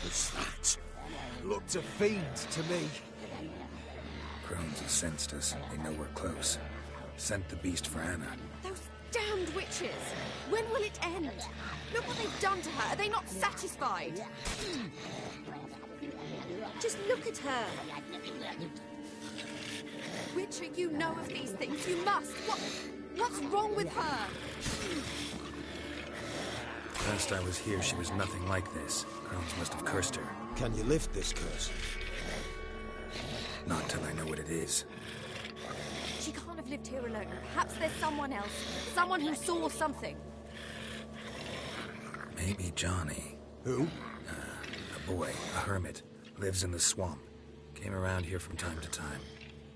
What's that? Looked a fiend to me. Crones have sensed us. They know we're close. Sent the beast for Anna. Those damned witches! When will it end? Look what they've done to her. Are they not satisfied? Just look at her. Witcher, you know of these things. You must. What's wrong with her? Last I was here, she was nothing like this. Crones must have cursed her. Can you lift this curse? Not till I know what it is. She can't have lived here alone. Perhaps there's someone else. Someone who saw something. Maybe Johnny. Who? A boy, a hermit. Lives in the swamp. Came around here from time to time.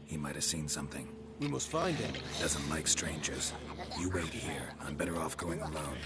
He might have seen something. We must find him. Doesn't like strangers. You wait here. I'm better off going alone.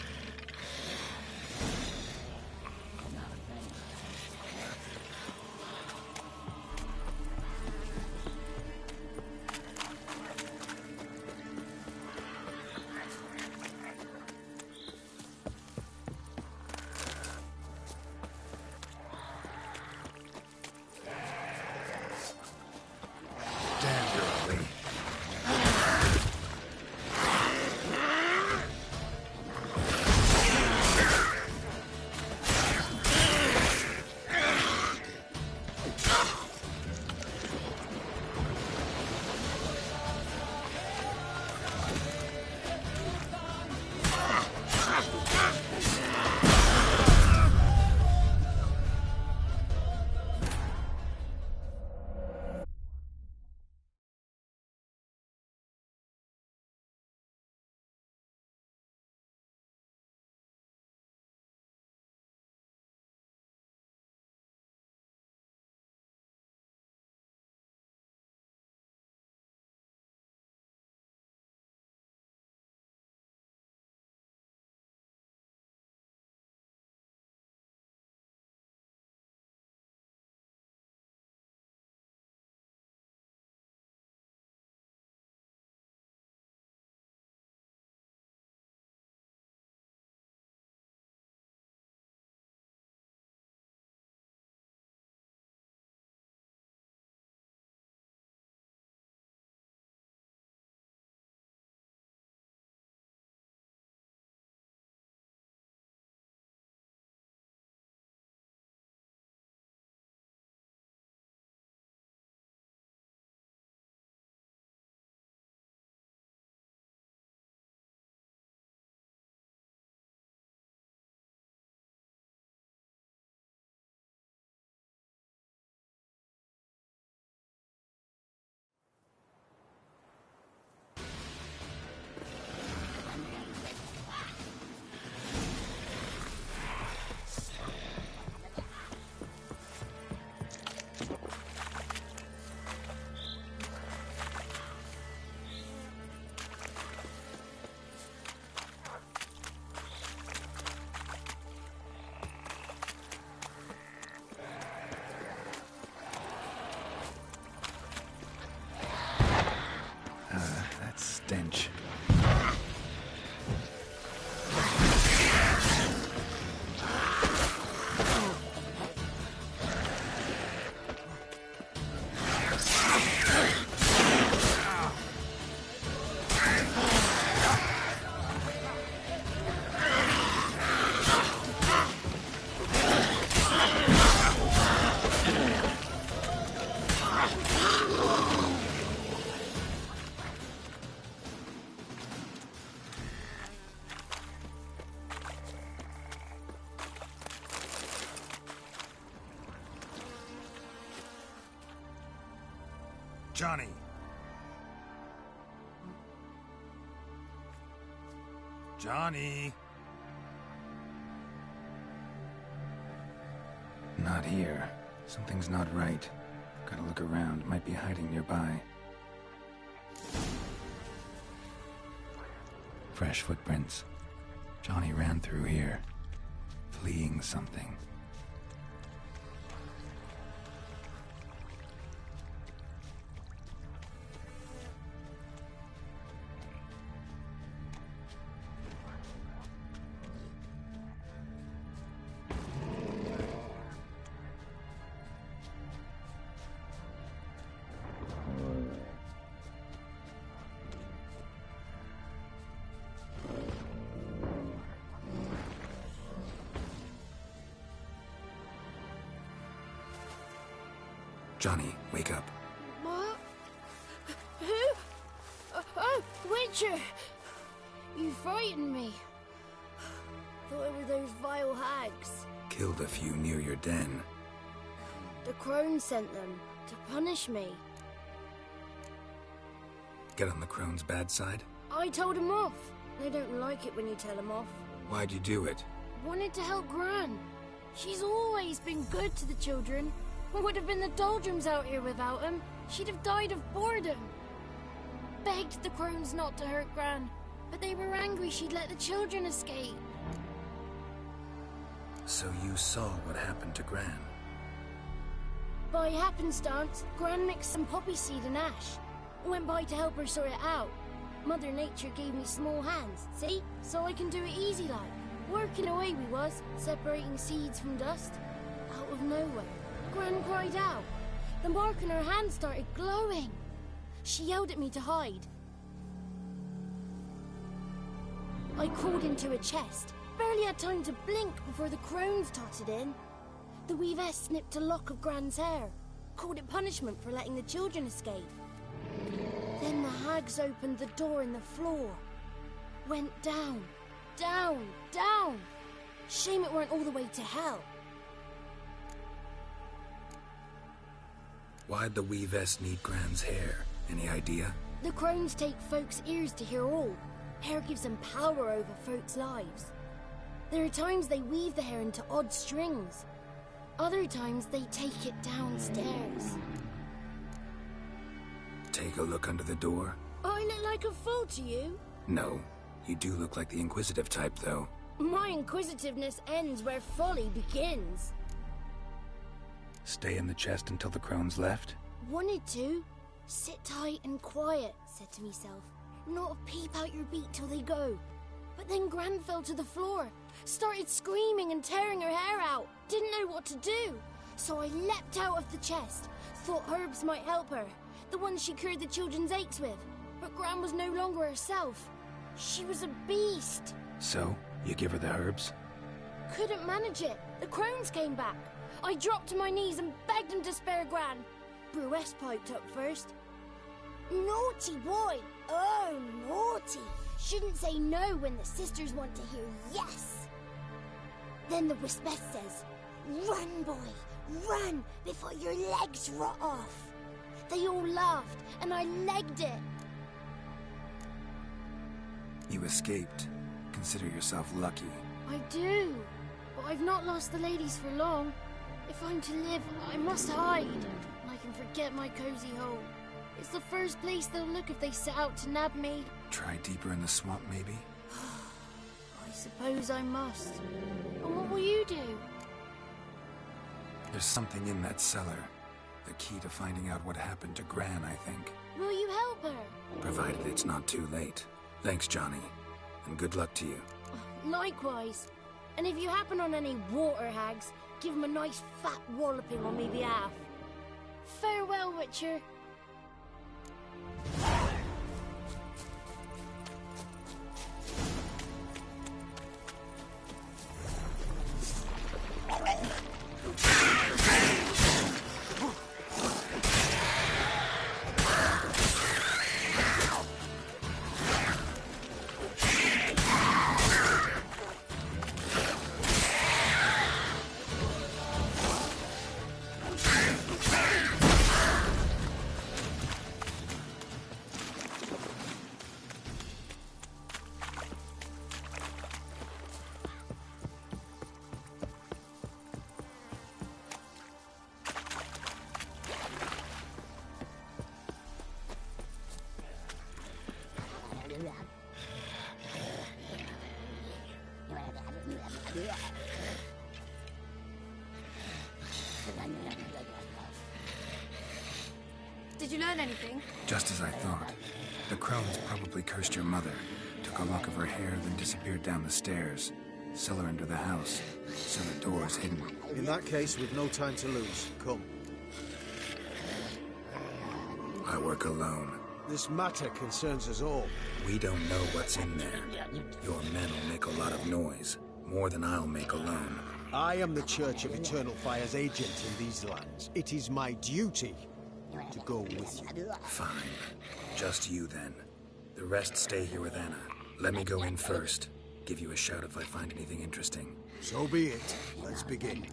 Stench. Johnny! Johnny! Not here. Something's not right. Gotta look around. Might be hiding nearby. Fresh footprints. Johnny ran through here, fleeing something. Johnny, wake up. What? Who? Oh, Witcher! You frightened me. Thought it were those vile hags. Killed a few near your den. The crone sent them to punish me. Get on the crone's bad side? I told them off. They don't like it when you tell them off. Why'd you do it? Wanted to help Gran. She's always been good to the children. Would have been the doldrums out here without him. She'd have died of boredom. Begged the crones not to hurt Gran, but they were angry she'd let the children escape. So you saw what happened to Gran? By happenstance, Gran mixed some poppy seed and ash. Went by to help her sort it out. Mother Nature gave me small hands, see? So I can do it easy like. Working away we was, separating seeds from dust. Out of nowhere, Gran cried out. The mark on her hand started glowing. She yelled at me to hide. I crawled into a chest. Barely had time to blink before the crones totted in. The weavess snipped a lock of Gran's hair. Called it punishment for letting the children escape. Then the hags opened the door in the floor. Went down, down, down. Shame it weren't all the way to hell. Why'd the weavess need Gran's hair? Any idea? The crones take folks' ears to hear all. Hair gives them power over folks' lives. There are times they weave the hair into odd strings. Other times they take it downstairs. Take a look under the door? I look like a fool to you? No. You do look like the inquisitive type, though. My inquisitiveness ends where folly begins. Stay in the chest until the crones left? Wanted to. Sit tight and quiet, said to myself. Not a peep out your beat till they go. But then Gran fell to the floor. Started screaming and tearing her hair out. Didn't know what to do. So I leapt out of the chest. Thought herbs might help her. The ones she cured the children's aches with. But Gran was no longer herself. She was a beast. So, you give her the herbs? Couldn't manage it. The crones came back. I dropped to my knees and begged them to spare Gran. Bruess piped up first. Naughty boy. Oh, naughty. Shouldn't say no when the sisters want to hear yes. Then the Wispeth says, run, boy, run before your legs rot off. They all laughed, and I legged it. You escaped. Consider yourself lucky. I do, but I've not lost the ladies for long. If I'm to live, I must hide. And I can forget my cozy hole. It's the first place they'll look if they set out to nab me. Try deeper in the swamp, maybe? I suppose I must. And what will you do? There's something in that cellar. The key to finding out what happened to Gran, I think. Will you help her? Provided it's not too late. Thanks, Johnny. And good luck to you. Likewise. And if you happen on any water hags, give them a nice fat walloping on me behalf. Farewell, Witcher. Did you learn anything? Just as I thought. The crones probably cursed your mother, took a lock of her hair, then disappeared down the stairs. Cellar under the house, so the door's hidden. In that case, we've no time to lose. Come. I work alone. This matter concerns us all. We don't know what's in there. Your men will make a lot of noise, more than I'll make alone. I am the Church of Eternal Fire's agent in these lands. It is my duty to go with you. Fine. Just you, then. The rest stay here with Anna. Let me go in first. Give you a shout if I find anything interesting. So be it. Let's begin.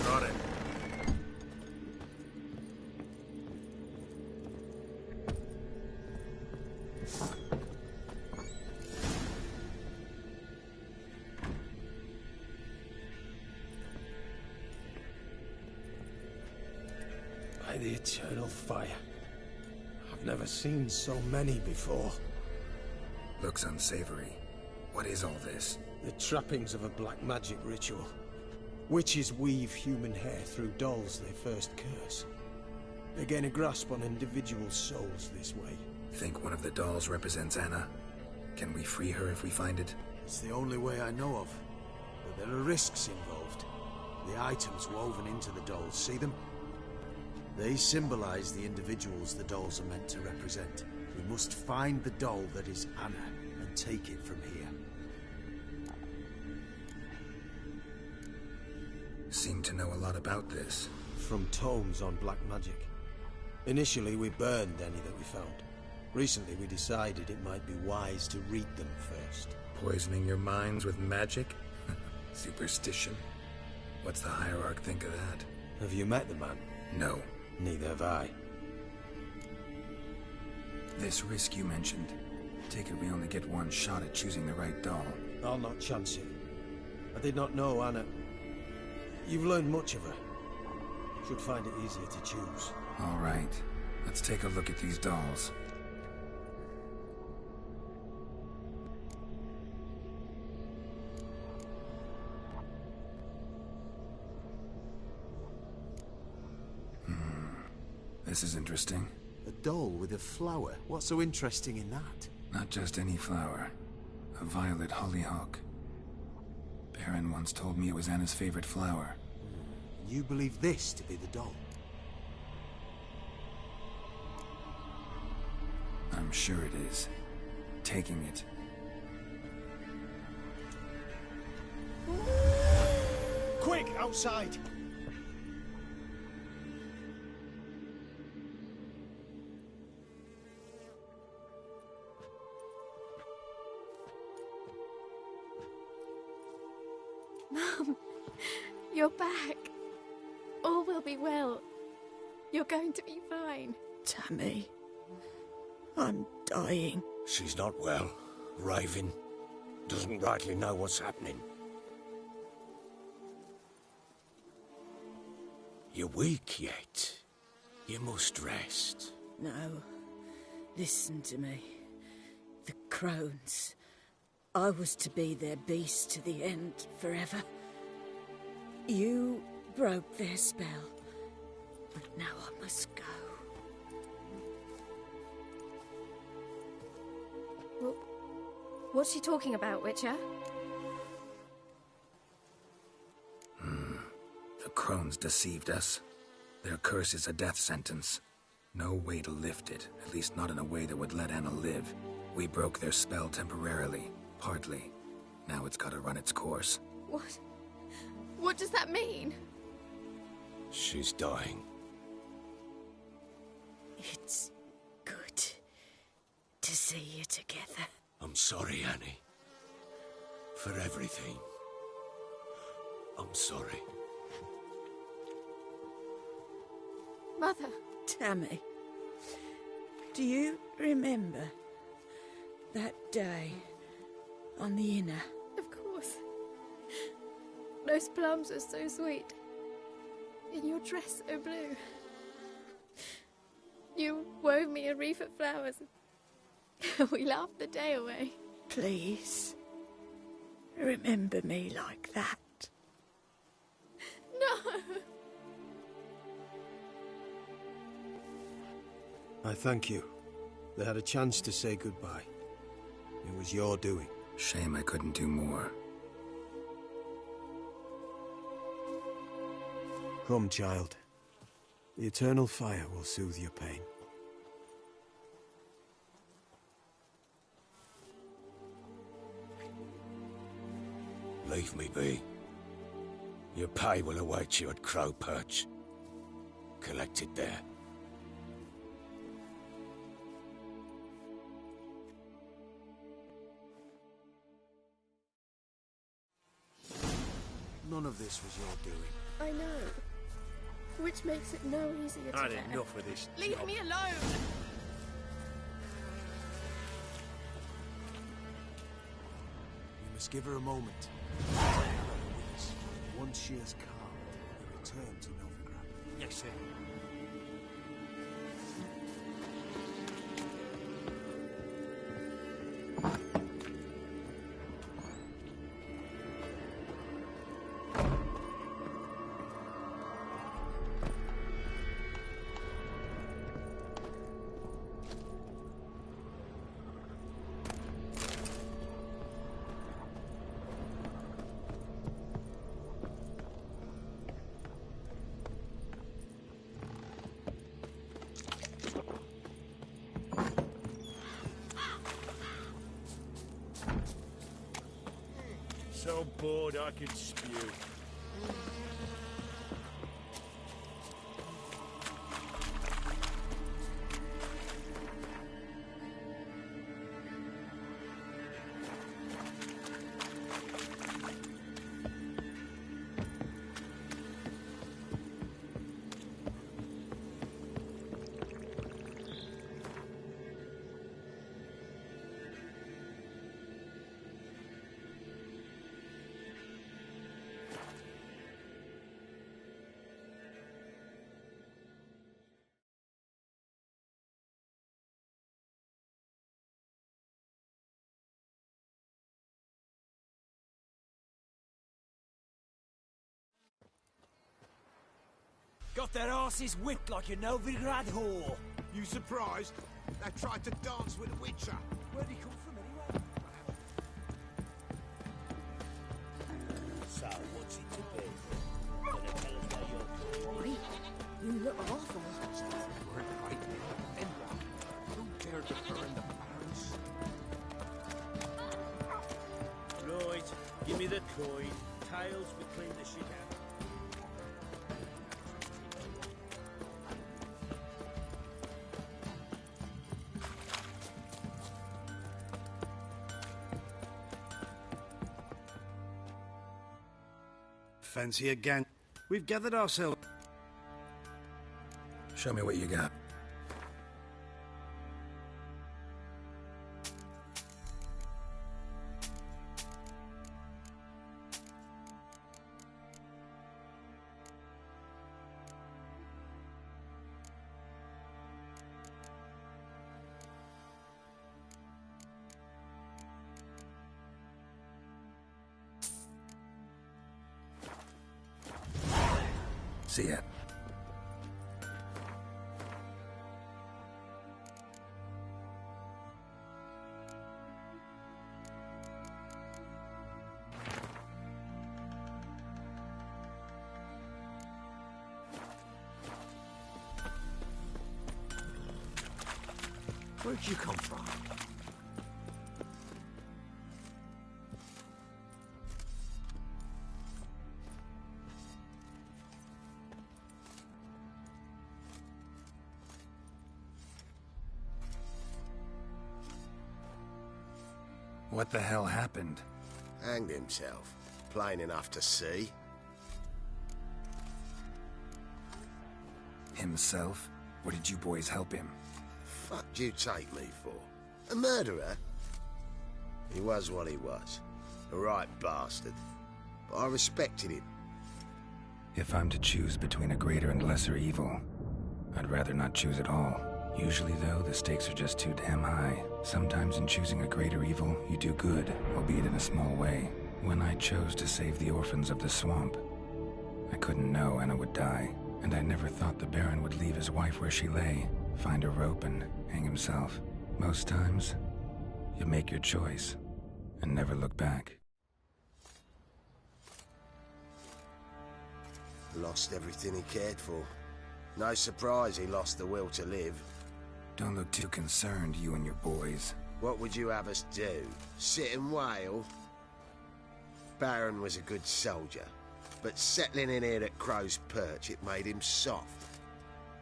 Got it. By the Eternal Fire. I've never seen so many before. Looks unsavory. What is all this? The trappings of a black magic ritual. Witches weave human hair through dolls they first curse. They gain a grasp on individual souls this way. Think one of the dolls represents Anna? Can we free her if we find it? It's the only way I know of. But there are risks involved. The items woven into the dolls, see them? They symbolize the individuals the dolls are meant to represent. We must find the doll that is Anna and take it from here. Seem to know a lot about this. From tomes on black magic. Initially, we burned any that we found. Recently, we decided it might be wise to read them first. Poisoning your minds with magic? Superstition? What's the hierarch think of that? Have you met the man? No. Neither have I. This risk you mentioned. Take it we only get one shot at choosing the right doll. I'll not chance it. I did not know Anna. You've learned much of her. Should find it easier to choose. All right. Let's take a look at these dolls. This is interesting. A doll with a flower? What's so interesting in that? Not just any flower. A violet hollyhock. Baron once told me it was Anna's favorite flower. You believe this to be the doll? I'm sure it is. Taking it. Quick, outside! Mum, you're back. All will be well. You're going to be fine. Tammy, I'm dying. She's not well. Raving. Doesn't rightly know what's happening. You're weak yet. You must rest. No, listen to me. The crones. I was to be their beast to the end, forever. You broke their spell, but now I must go. What's she talking about, Witcher? The crones deceived us. Their curse is a death sentence. No way to lift it, at least not in a way that would let Anna live. We broke their spell temporarily, partly. Now it's gotta run its course. What? What does that mean? She's dying. It's good to see you together. I'm sorry, Annie. For everything. I'm sorry. Mother. Tammy, do you remember that day on the Inner? Of course. Those plums are so sweet. And your dress so blue. You wove me a wreath of flowers. We laughed the day away. Please, remember me like that. No! I thank you. They had a chance to say goodbye. It was your doing. Shame I couldn't do more. Come, child. The eternal fire will soothe your pain. Leave me be. Your pay will await you at Crow Perch. Collect it there. None of this was your doing. I know. Which makes it no easier to Had bear. enough of this. Leave job. me alone! We must give her a moment. Once she is calm, we return to Novigrad. Yes, sir. So bored I could spew. Got their asses whipped like a Novigrad whore. You surprised? They tried to dance with a witcher. Where'd he come from anyway? So, what's it to be? Gonna tell us where you're going? Oi, you look awful. Weren't right. Then what? Who dared to burn the barrels? Right, give me the coin. Tails will clean the shit out. Fancy a gang. We've gathered ourselves. Show me what you got. See ya. Where'd you come from? What the hell happened? Hanged himself. Plain enough to see. Himself? Or did you boys help him? Fuck do you take me for? A murderer? He was what he was. A right bastard. But I respected him. If I'm to choose between a greater and lesser evil, I'd rather not choose at all. Usually, though, the stakes are just too damn high. Sometimes in choosing a greater evil, you do good, albeit in a small way. When I chose to save the orphans of the swamp, I couldn't know Anna would die, and I never thought the Baron would leave his wife where she lay, find a rope and hang himself. Most times, You make your choice, and never look back. Lost everything he cared for. No surprise he lost the will to live. Don't look too concerned, you and your boys. What would you have us do? Sit and wail? Baron was a good soldier, but settling in here at Crow's Perch, it made him soft.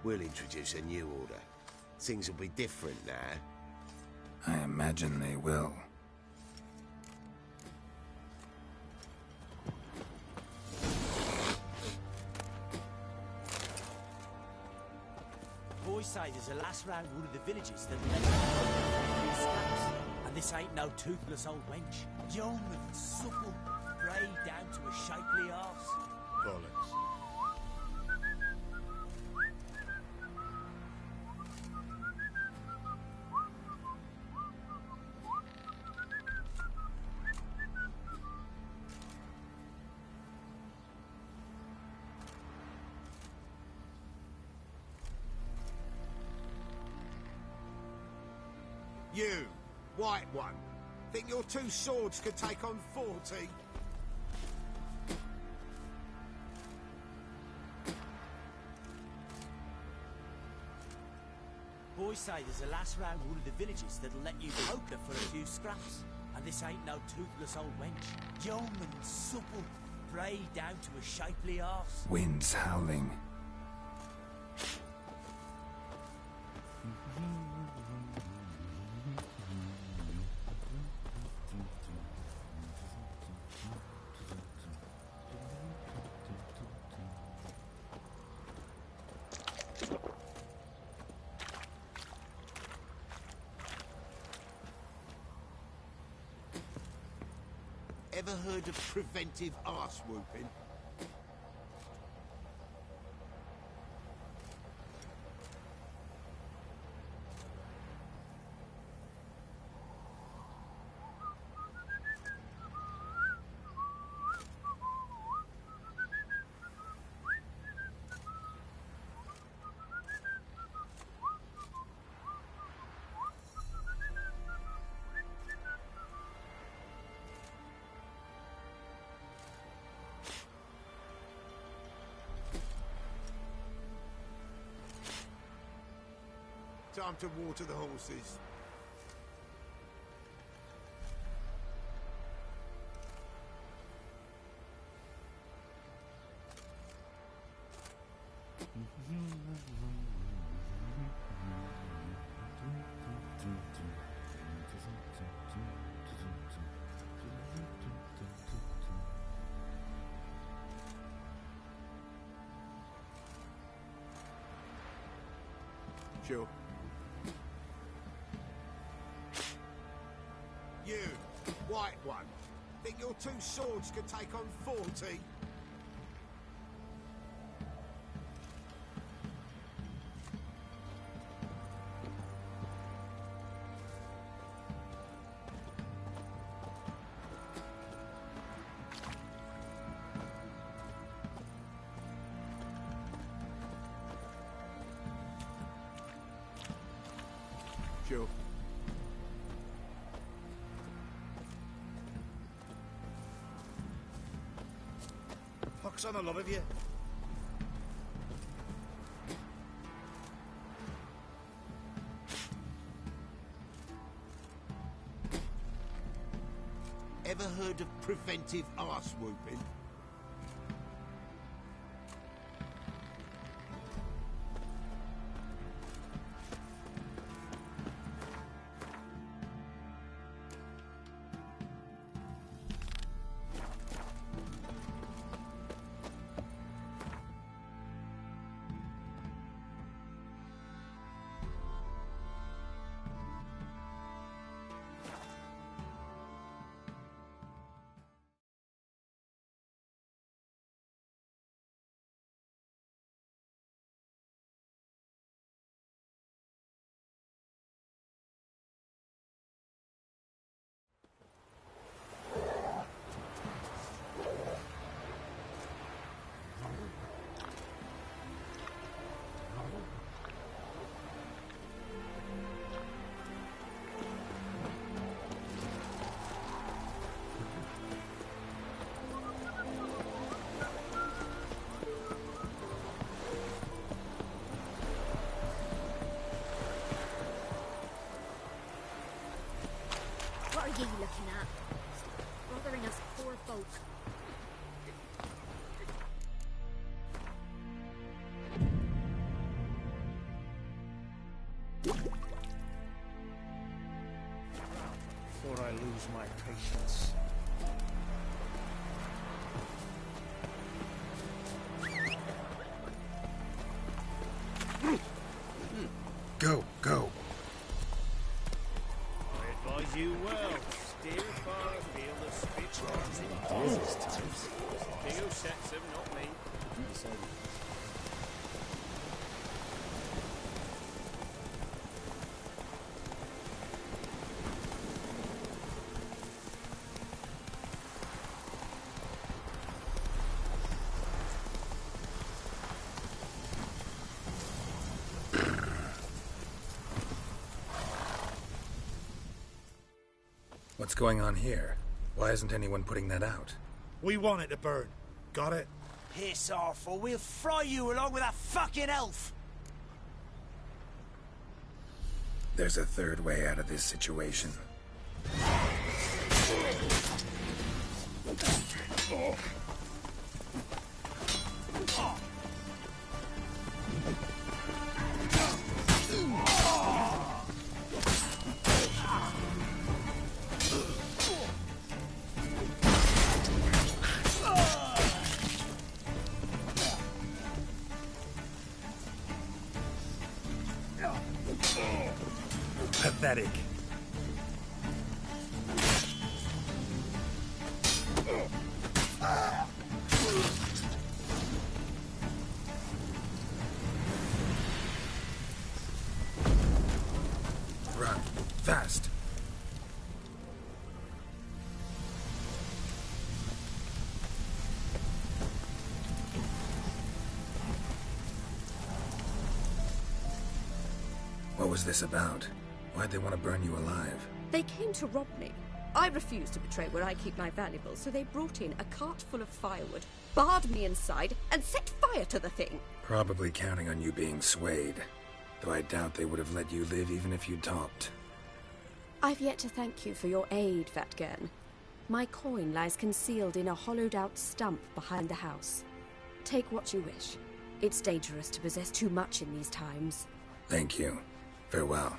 We'll introduce a new order. Things will be different now. I imagine they will. Boys say there's a last round one of the villages that let you scraps. And this ain't no toothless old wench. Young and supple, grey down to a shapely arse. Bollocks. You, white one, think your two swords could take on 40? Boys say there's a last round one of the villages that'll let you poker for a few scraps. And this ain't no toothless old wench. Young and supple, grey down to a shapely arse. Winds howling. Ever heard of preventive arse whooping? Time to water the horses. Sure. You, white one, think your two swords could take on 40? Sure. Pox on a lot of you. Ever heard of preventive arse whooping? that. Bothering us poor folk. Before I lose my patience. Go, go. I advise you well. Steer far afield of spit runs. King who sets them, not me. What's going on here? Why isn't anyone putting that out? We want it to burn. Got it? Piss off, or we'll fry you along with that fucking elf! There's a third way out of this situation. Pathetic. Run. Fast. What was this about? Why'd they want to burn you alive? They came to rob me. I refused to betray where I keep my valuables, so they brought in a cart full of firewood, barred me inside, and set fire to the thing. Probably counting on you being swayed. Though I doubt they would have let you live even if you talked. I've yet to thank you for your aid, Vatgern. My coin lies concealed in a hollowed-out stump behind the house. Take what you wish. It's dangerous to possess too much in these times. Thank you. Farewell.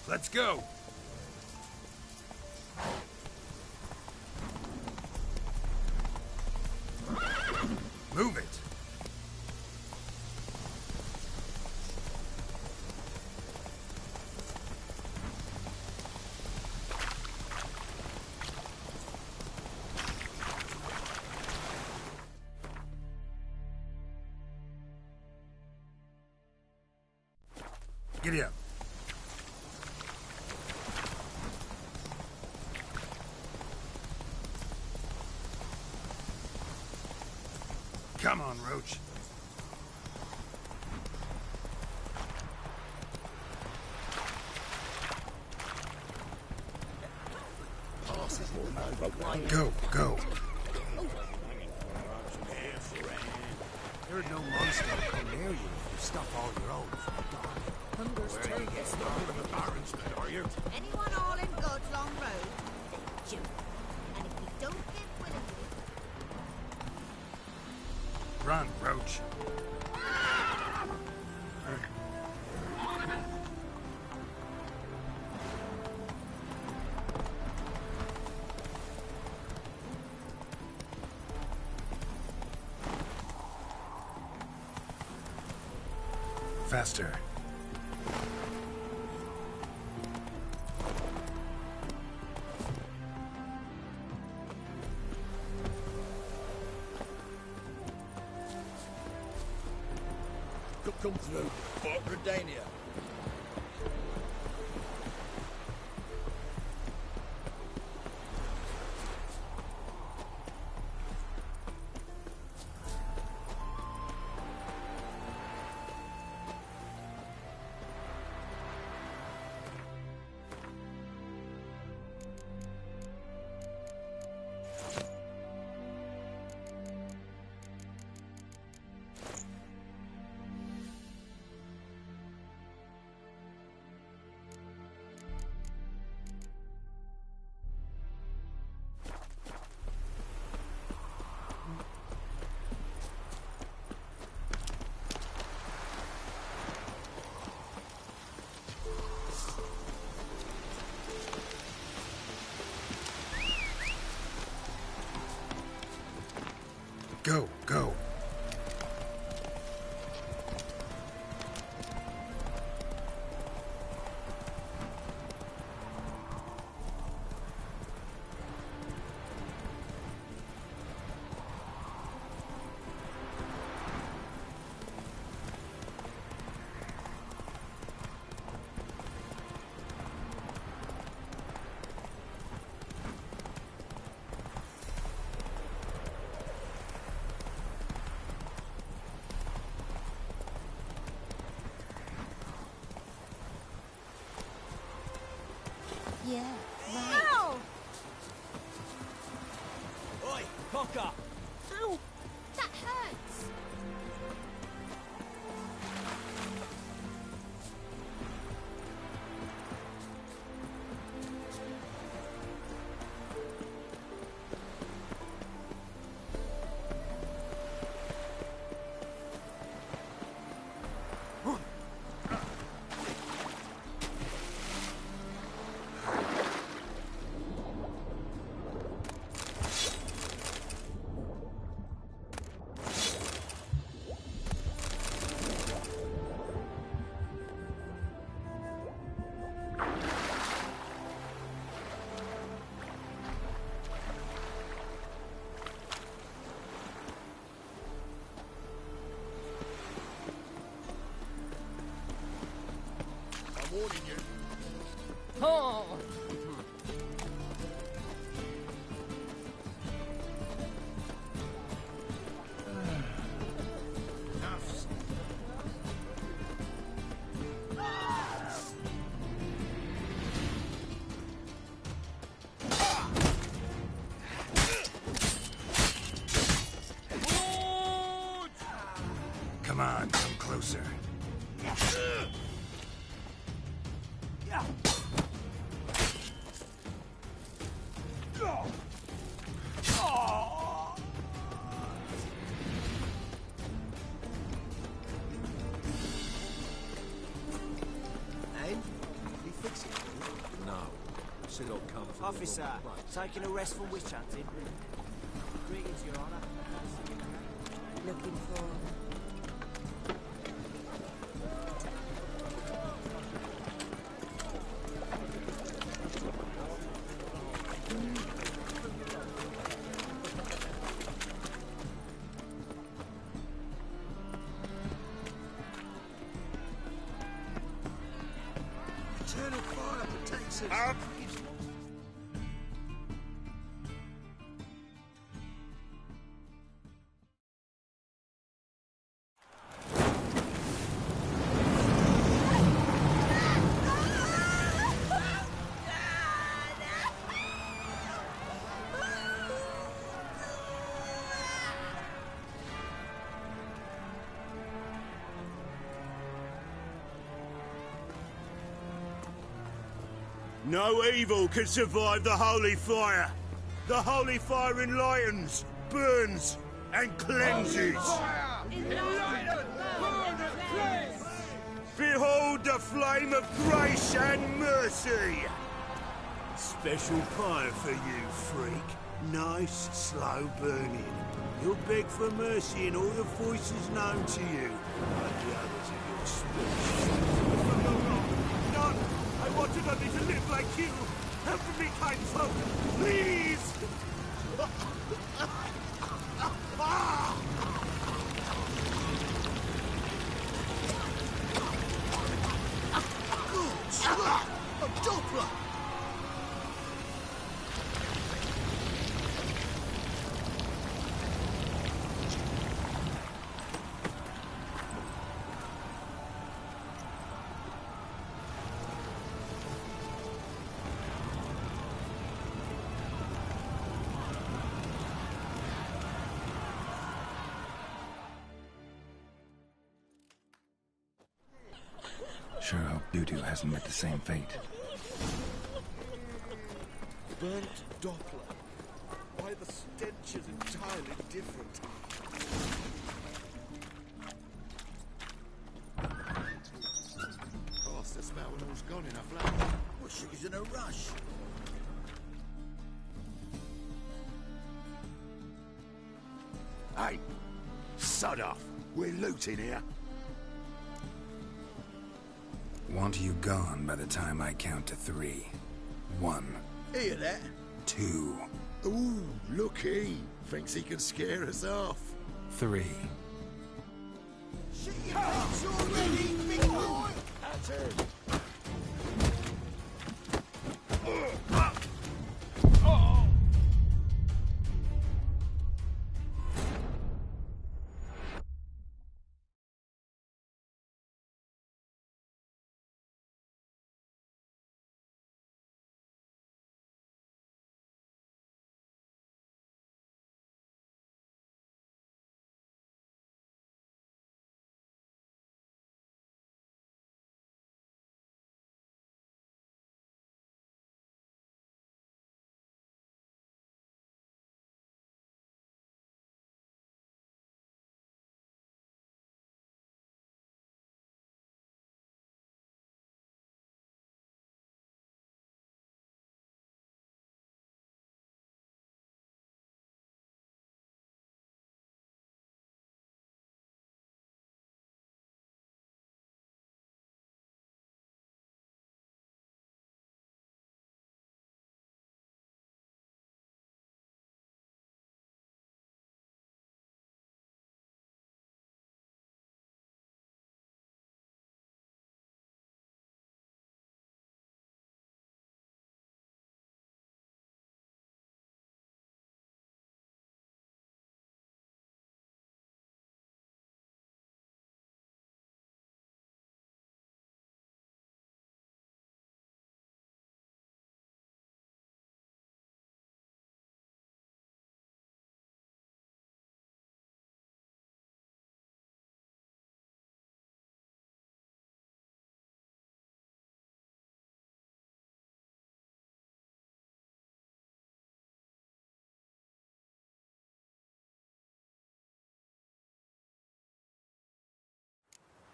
Let's go. Move it. Giddy up. Come on, Roach. Go, go. Heard no monster will come near you if you stuff all your own. Hunger's turned us Out of the Baron's bed, are you? Anyone all in good long road? Jump. And if we don't get willingly... Run, Roach. faster. Come through. Fort Redania. Go, go. Yeah, right. Ow! Oi, cocker! Ow! That hurts! I'm warning you. Oh! Come on, come closer. And? Did he fix it? No. Said I'll come for Officer, taking a rest from witch hunting. Greetings, Your Honour. Looking for... Eternal fire protects us. No evil can survive the holy fire. The holy fire enlightens, burns, and cleanses. Behold the flame of grace and mercy. Special fire for you, freak. Nice, slow burning. You'll beg for mercy in all the voices known to you, like the others of your species. None! I wanted only to live like you! Help me, kind folk! Please! A Doppler! Sure hope Doo-Doo hasn't met the same fate. Burnt Doppler. Why, the stench is entirely different. Gosh, the smell when all's gone in a flash. Well, she was in a rush. Hey! Sod off! We're looting here. Want you gone by the time I count to 3. 1. Hear that? 2. Ooh, looky! Thinks he can scare us off. 3. Shit your pants already, big boy! That's it.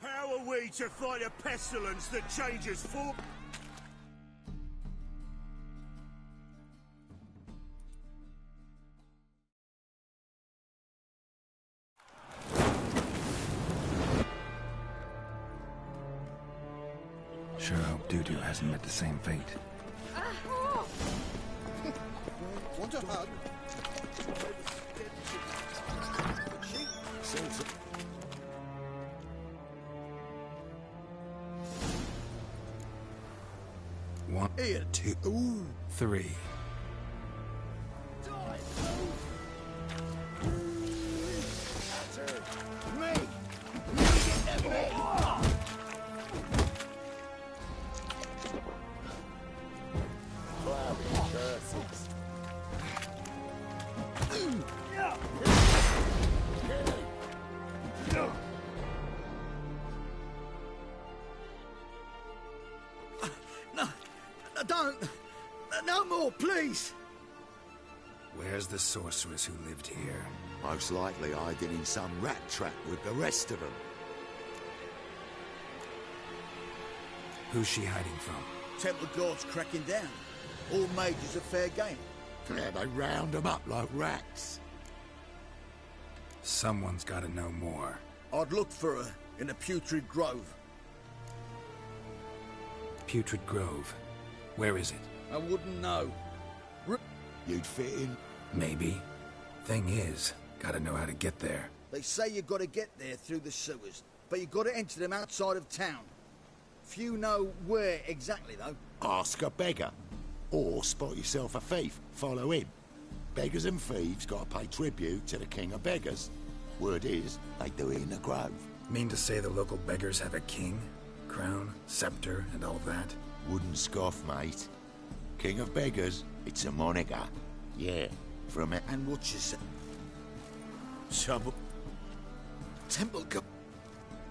How are we to fight a pestilence that changes form? Sure hope Doo-Doo hasn't met the same fate. Want a hug? One, Here. 2, Ooh. 3. Me! You get them, me! No, don't! No more, please! Where's the sorceress who lived here? Most likely hiding in some rat trap with the rest of them. Who's she hiding from? Temple Guard's cracking down. All majors are fair game. Yeah, they round them up like rats. Someone's gotta know more. I'd look for her in the Putrid Grove. Putrid Grove. Where is it? I wouldn't know. You'd fit in? Maybe. Thing is, gotta know how to get there. They say you gotta get there through the sewers, but you gotta enter them outside of town. Few know where exactly, though. Ask a beggar. Or spot yourself a thief. Follow him. Beggars and thieves gotta pay tribute to the king of beggars. Word is, they do it in the grove. Mean to say the local beggars have a king? Crown, scepter, and all that? Wouldn't scoff, mate. King of beggars, it's a moniker. Yeah, from it. And what you say? Some Temple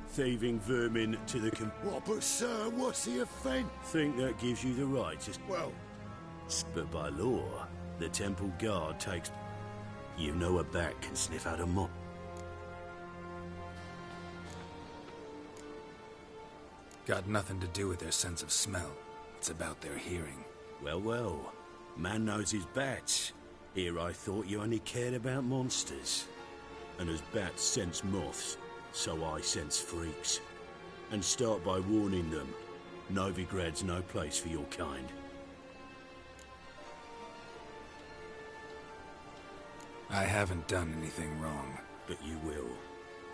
thieving vermin to the What, but sir, what's the offence? Think that gives you the right to... Well... But by law, the temple guard takes... You know a bat can sniff out a mop. Got nothing to do with their sense of smell. It's about their hearing. Well, well. Man knows his bats. Here I thought you only cared about monsters. And as bats sense moths, so I sense freaks. And start by warning them. Novigrad's no place for your kind. I haven't done anything wrong. But you will.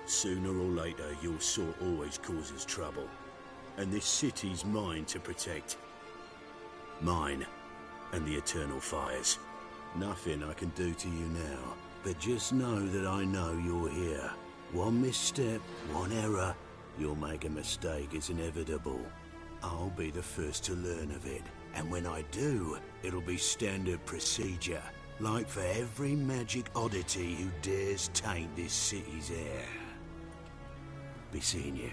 Sooner or later, your sort always causes trouble. And this city's mine to protect. Mine. And the eternal fires. Nothing I can do to you now. But just know that I know you're here. One misstep, one error, you'll make a mistake. It's inevitable. I'll be the first to learn of it. And when I do, it'll be standard procedure. Like for every magic oddity who dares taint this city's air. Be seeing you.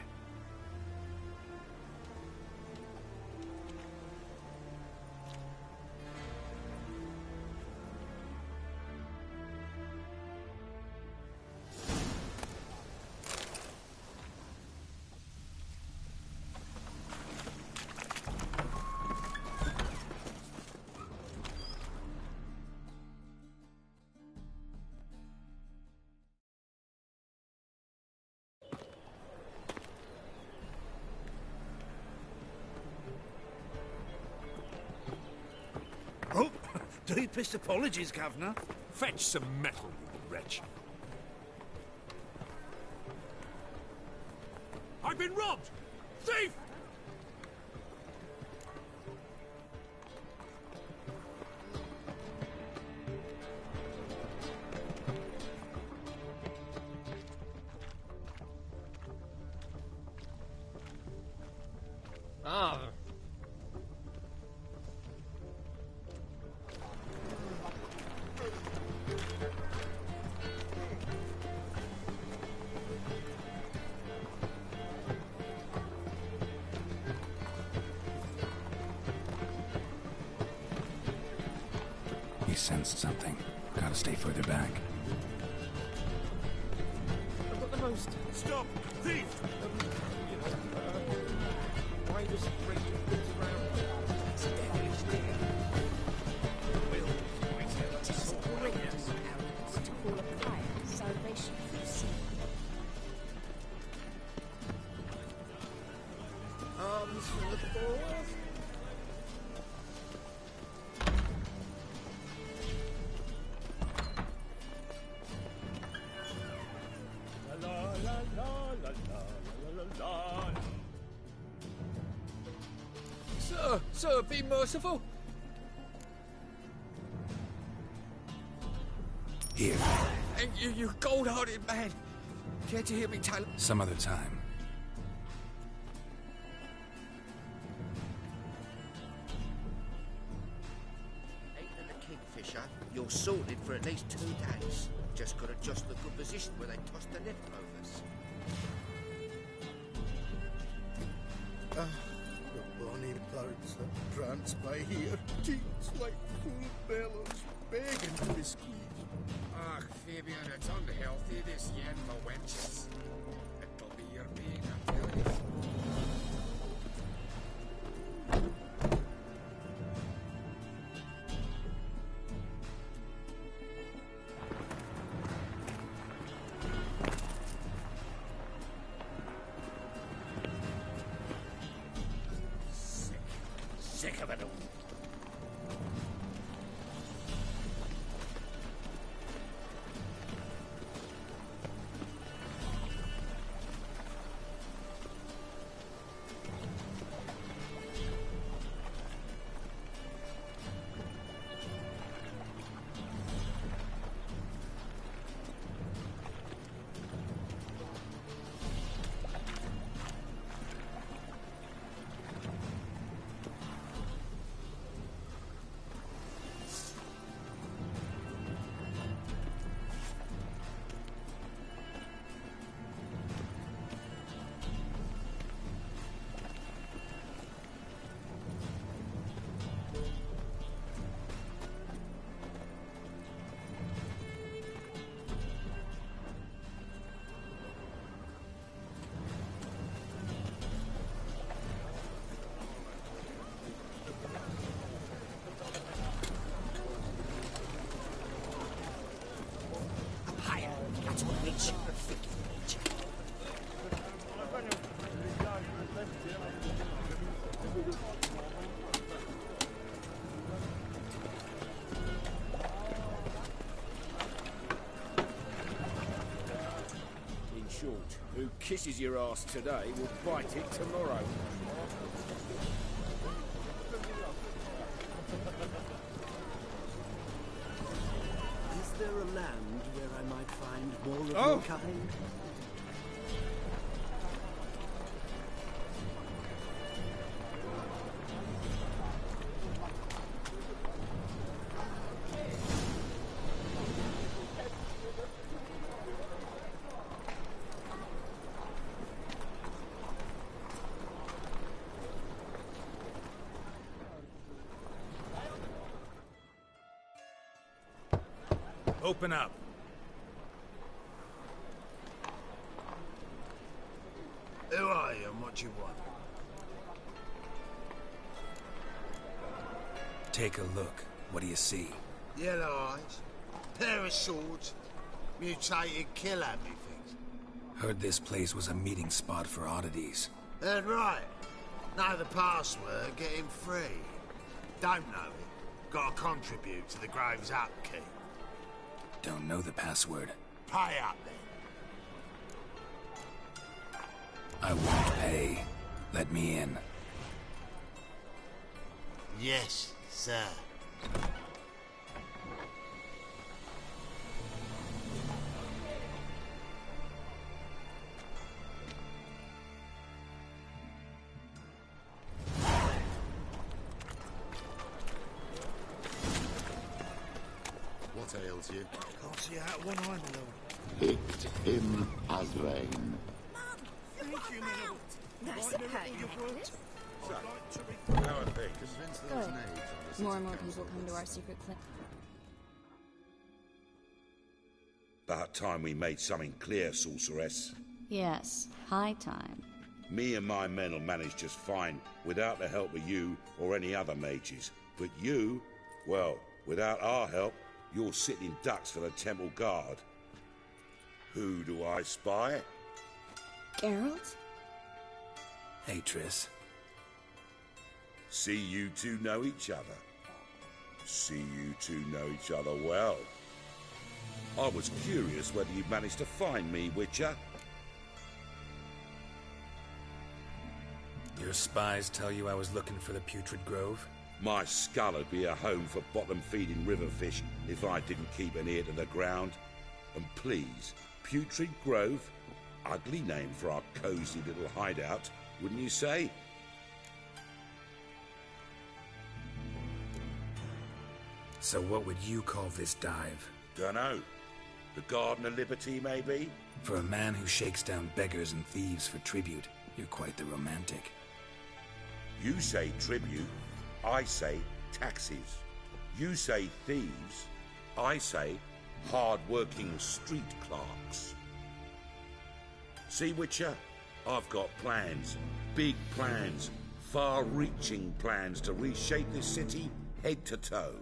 Oh, deepest apologies, Governor. Fetch some metal, you wretch. I've been robbed! Thief! Ah. He sensed something. Gotta stay further back. I've got the most. Stop! Thief! Why does it bring things around? It's a devilish deal. Will, it's great to call a prayer salvation from sin. Arms for the cause. Sir, be merciful. Here. And you gold-hearted man. Care to hear me tell? Some other time. Ain't in the Kingfisher, you're sorted for at least 2 days. Just gotta adjust the good position where they toss the leftovers. The bonny birds that prance by here, teats like full bellows, begging to be squeezed. Ach, Fabian, it's unhealthy this yen for wenches. It'll be your being, I tell you. short. Who kisses your ass today will bite it tomorrow. Is there a land where I might find more of Oh. your kind? Open up. Who are you and what do you want? Take a look. What do you see? Yellow eyes, pair of swords, mutated kill happy things. Heard this place was a meeting spot for oddities. Heard right. Know the password, get him free. Don't know it. Gotta contribute to the Grave's upkeep. Don't know the password. Pay up then. I won't pay. Let me in. Yes, sir. What ails you? Can't see out one eye, my lord. Picked him as rain. Thank you, my lord. Nice Right, of never her, all your Nicholas. words. I'd like to be... How are they? Convince those Good. knaves on the More city and more council people come to this- our secret clinic. About time we made something clear, sorceress. Yes, high time. Me and my men will manage just fine without the help of you or any other mages. But you, well, without our help, you're sitting ducks for the temple guard. Who do I spy? Geralt? Hey, Triss. See you two know each other. See you two know each other well. I was curious whether you'd managed to find me, Witcher. Your spies tell you I was looking for the Putrid Grove? My skull would be a home for bottom-feeding river fish if I didn't keep an ear to the ground. And please, Putrid Grove? Ugly name for our cosy little hideout, wouldn't you say? So what would you call this dive? Dunno. The Garden of Liberty, maybe? For a man who shakes down beggars and thieves for tribute, you're quite the romantic. You say tribute, I say taxes. You say thieves, I say hard-working street clerks. See, Witcher? I've got plans. Big plans. Far-reaching plans to reshape this city head to toe.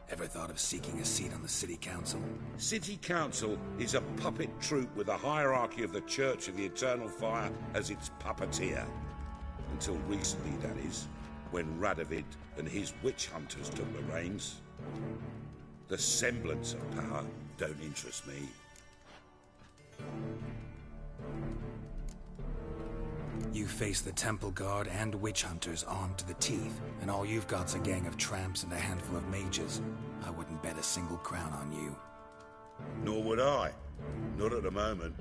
Ever thought of seeking a seat on the city council? City Council is a puppet troupe with a hierarchy of the Church of the Eternal Fire as its puppeteer. Until recently, that is, when Radovid and his witch hunters took the reins. The semblance of power don't interest me. You face the Temple Guard and witch hunters armed to the teeth, and all you've got's a gang of tramps and a handful of mages. I wouldn't bet a single crown on you. Nor would I. Not at the moment.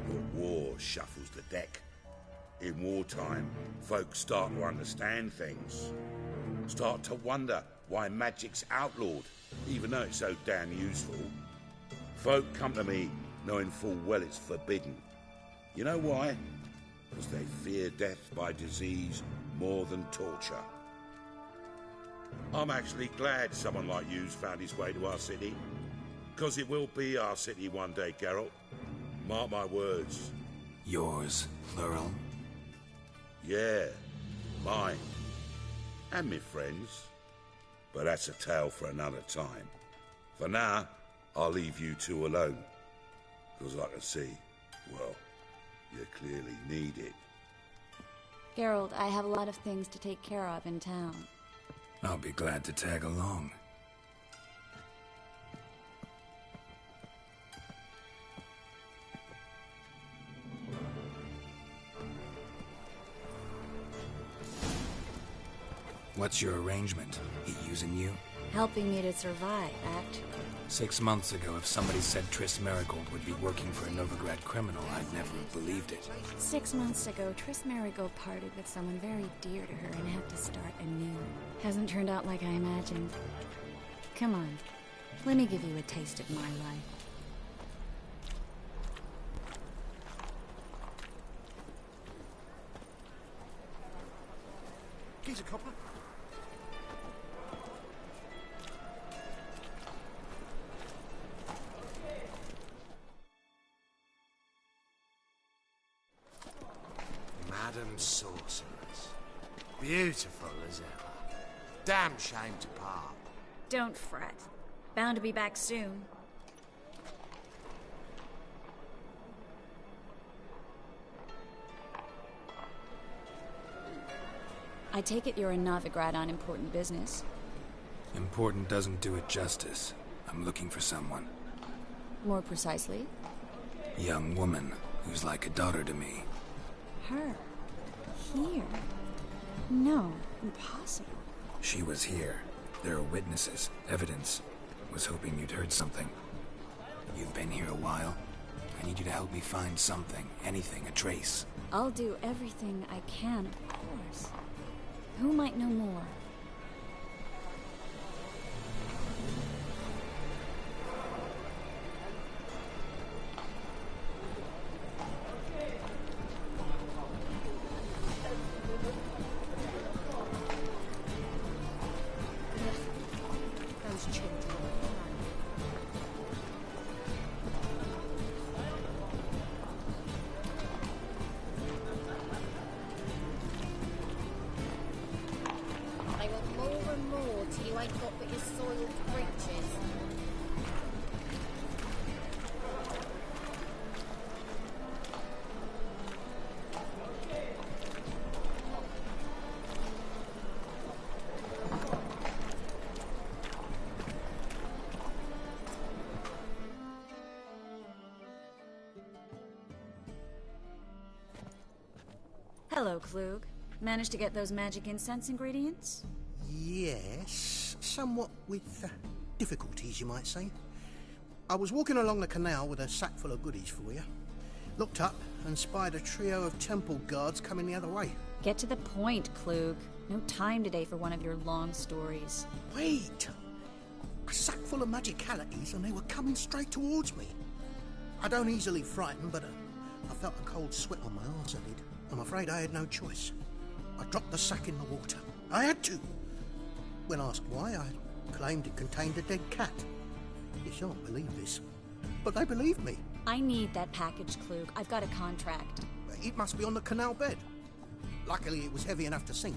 But war shuffles the deck. In wartime, folks start to understand things. Start to wonder why magic's outlawed, even though it's so damn useful. Folk come to me knowing full well it's forbidden. You know why? Because they fear death by disease more than torture. I'm actually glad someone like you's found his way to our city. Because it will be our city one day, Geralt. Mark my words. Yours, plural? Yeah, mine. And me friends. But that's a tale for another time. For now, I'll leave you two alone. Because I can see, well, you clearly need it. Geralt, I have a lot of things to take care of in town. I'll be glad to tag along. What's your arrangement? He using you? Helping me to survive, actually. 6 months ago, if somebody said Triss Marigold would be working for a Novigrad criminal, I'd never have believed it. 6 months ago, Triss Marigold parted with someone very dear to her and had to start anew. Hasn't turned out like I imagined. Come on, let me give you a taste of my life. Here's a copper. Madam Sorceress. Beautiful as ever. Damn shame to part. Don't fret. Bound to be back soon. I take it you're in Novigrad on important business. Important doesn't do it justice. I'm looking for someone. More precisely? Young woman who's like a daughter to me. Her? Here? No, impossible. She was here. There are witnesses, evidence. Was hoping you'd heard something. You've been here a while. I need you to help me find something, anything, a trace. I'll do everything I can, of course. Who might know more? Those children. I want more and more till you ain't got but your soiled breeches. Hello, Klug. Managed to get those magic incense ingredients? Yes, somewhat with difficulties, you might say. I was walking along the canal with a sack full of goodies for you. Looked up and spied a trio of temple guards coming the other way. Get to the point, Klug. No time today for one of your long stories. Wait! A sack full of magicalities and they were coming straight towards me. I don't easily frighten, but I felt a cold sweat on my arse, I did. I'm afraid I had no choice. I dropped the sack in the water. I had to. When asked why, I claimed it contained a dead cat. You shan't believe this, but they believed me. I need that package, Klug. I've got a contract. It must be on the canal bed. Luckily, it was heavy enough to sink.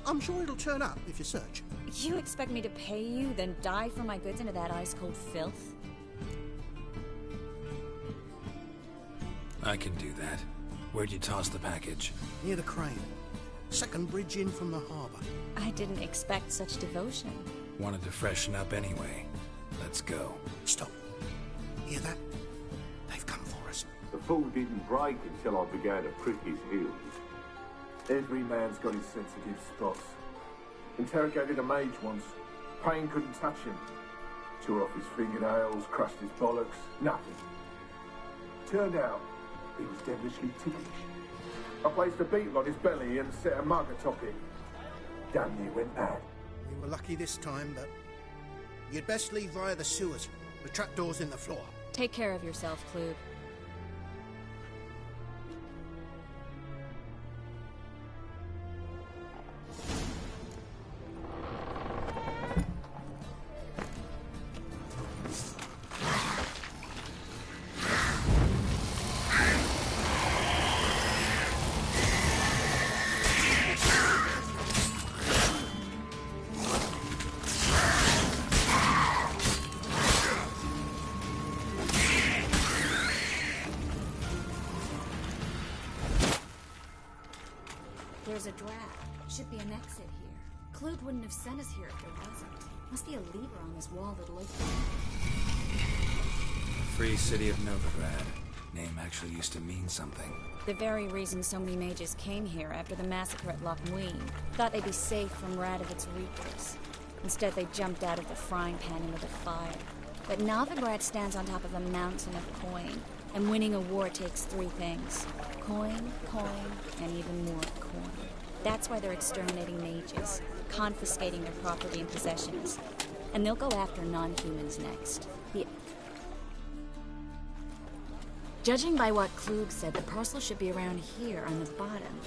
I'm sure it'll turn up if you search. You expect me to pay you, then dive for my goods into that ice-cold filth? I can do that. Where'd you toss the package? Near the crane. Second bridge in from the harbour. I didn't expect such devotion. Wanted to freshen up anyway. Let's go. Stop. Hear that? They've come for us. The fall didn't break until I began to prick his heels. Every man's got his sensitive spots. Interrogated a mage once. Pain couldn't touch him. Tore off his fingernails, crushed his bollocks. Nothing. Turned out, he was devilishly ticklish. I placed a beetle on his belly and set a mug atop it. Damn near went mad. We were lucky this time, but you'd best leave via the sewers. The trapdoor's in the floor. Take care of yourself, Klug. There's a drag. Should be an exit here. Klug wouldn't have sent us here if there wasn't. Must be a lever on this wall that'll open it. Free city of Novigrad. Name actually used to mean something. The very reason so many mages came here after the massacre at Loch Ween. Thought they'd be safe from Radovic's reapers. Instead, they jumped out of the frying pan into the fire. But Novigrad stands on top of a mountain of coin, and winning a war takes 3 things. Coin, coin, and even more coin. That's why they're exterminating mages, confiscating their property and possessions. And they'll go after non-humans next. Judging by what Klug said, the parcel should be around here on the bottom.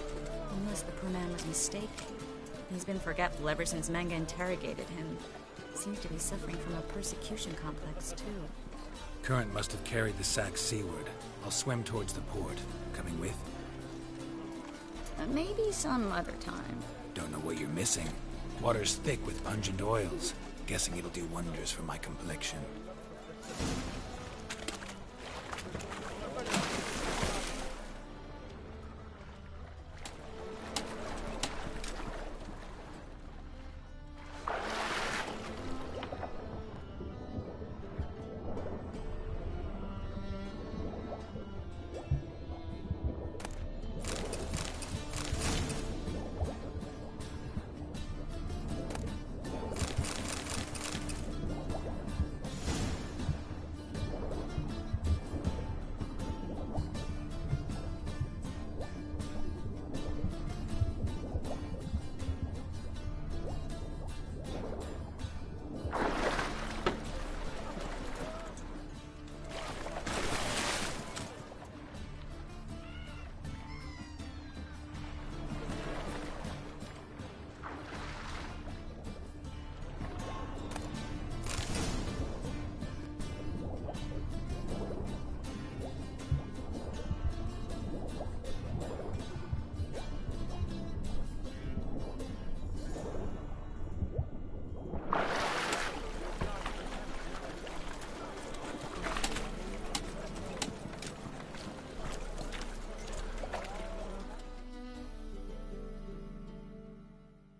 Unless the poor man was mistaken. He's been forgetful ever since Manga interrogated him. Seems to be suffering from a persecution complex, too. Current must have carried the sack seaward. I'll swim towards the port. Coming with? Maybe some other time. Don't know what you're missing. Water's thick with pungent oils. Guessing it'll do wonders for my complexion.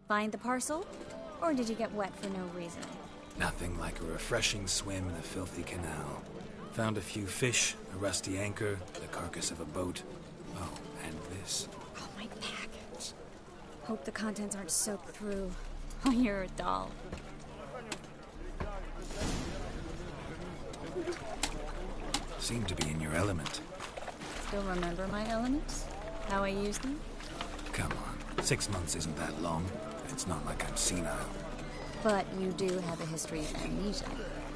Find the parcel? Or did you get wet for no reason? Nothing like a refreshing swim in the filthy canal. Found a few fish, a rusty anchor, the carcass of a boat. Oh, and this. Oh, my package. Hope the contents aren't soaked through. Oh, you're a doll. Seem to be in your element. Still remember my elements? How I use them? Come on, 6 months isn't that long. It's not like I'm senile. But you do have a history of amnesia.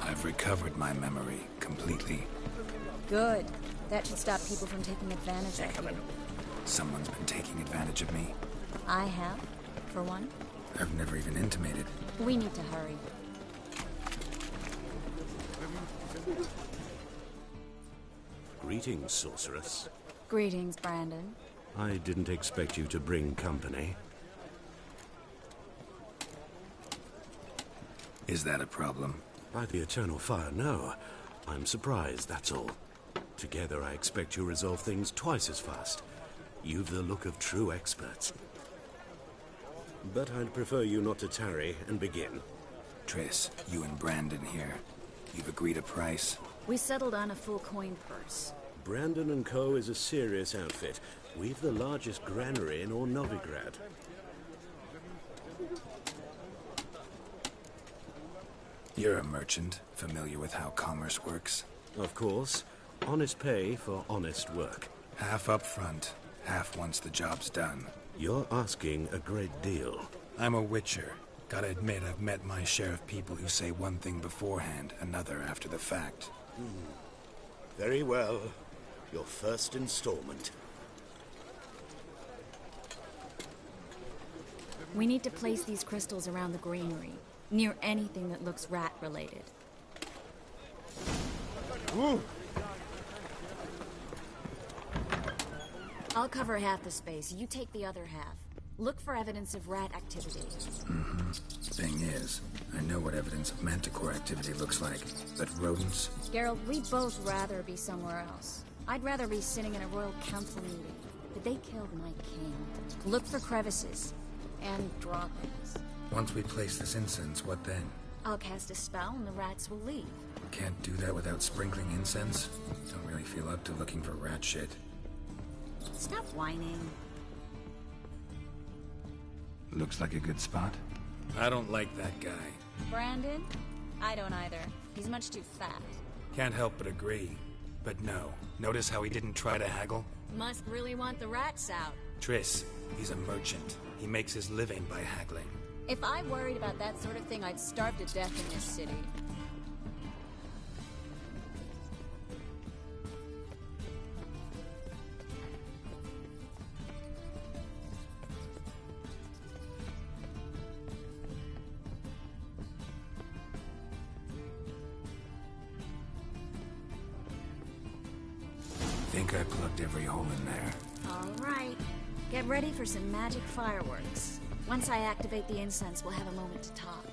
I've recovered my memory completely. Good. That should stop people from taking advantage of you. Someone's been taking advantage of me. I have, for one. I've never even intimated. We need to hurry. Greetings, sorceress. Greetings, Brandon. I didn't expect you to bring company. Is that a problem? By the eternal fire, no. I'm surprised, that's all. Together, I expect you resolve things twice as fast. You've the look of true experts. But I'd prefer you not to tarry and begin. Triss, you and Brandon here. You've agreed a price? We settled on a full coin purse. Brandon & Co. is a serious outfit. We've the largest granary in all Novigrad. You're a merchant, familiar with how commerce works? Of course. Honest pay for honest work. Half up front, half once the job's done. You're asking a great deal. I'm a witcher. Gotta admit, I've met my share of people who say one thing beforehand, another after the fact. Very well. Your first installment. We need to place these crystals around the granary, near anything that looks rat-related. I'll cover half the space, you take the other half. Look for evidence of rat activity. Thing is, I know what evidence of manticore activity looks like, but rodents? Geralt, we'd both rather be somewhere else. I'd rather be sitting in a royal council meeting, but they killed my king. Look for crevices, and draw things. Once we place this incense, what then? I'll cast a spell and the rats will leave. Can't do that without sprinkling incense? Don't really feel up to looking for rat shit. Stop whining. Looks like a good spot. I don't like that guy. Brandon? I don't either. He's much too fat. Can't help but agree. But no. Notice how he didn't try to haggle? Must really want the rats out. Triss, he's a merchant. He makes his living by haggling. If I worried about that sort of thing, I'd starve to death in this city. Think I plugged every hole in there. All right. Get ready for some magic fireworks. Once I activate the incense, we'll have a moment to talk.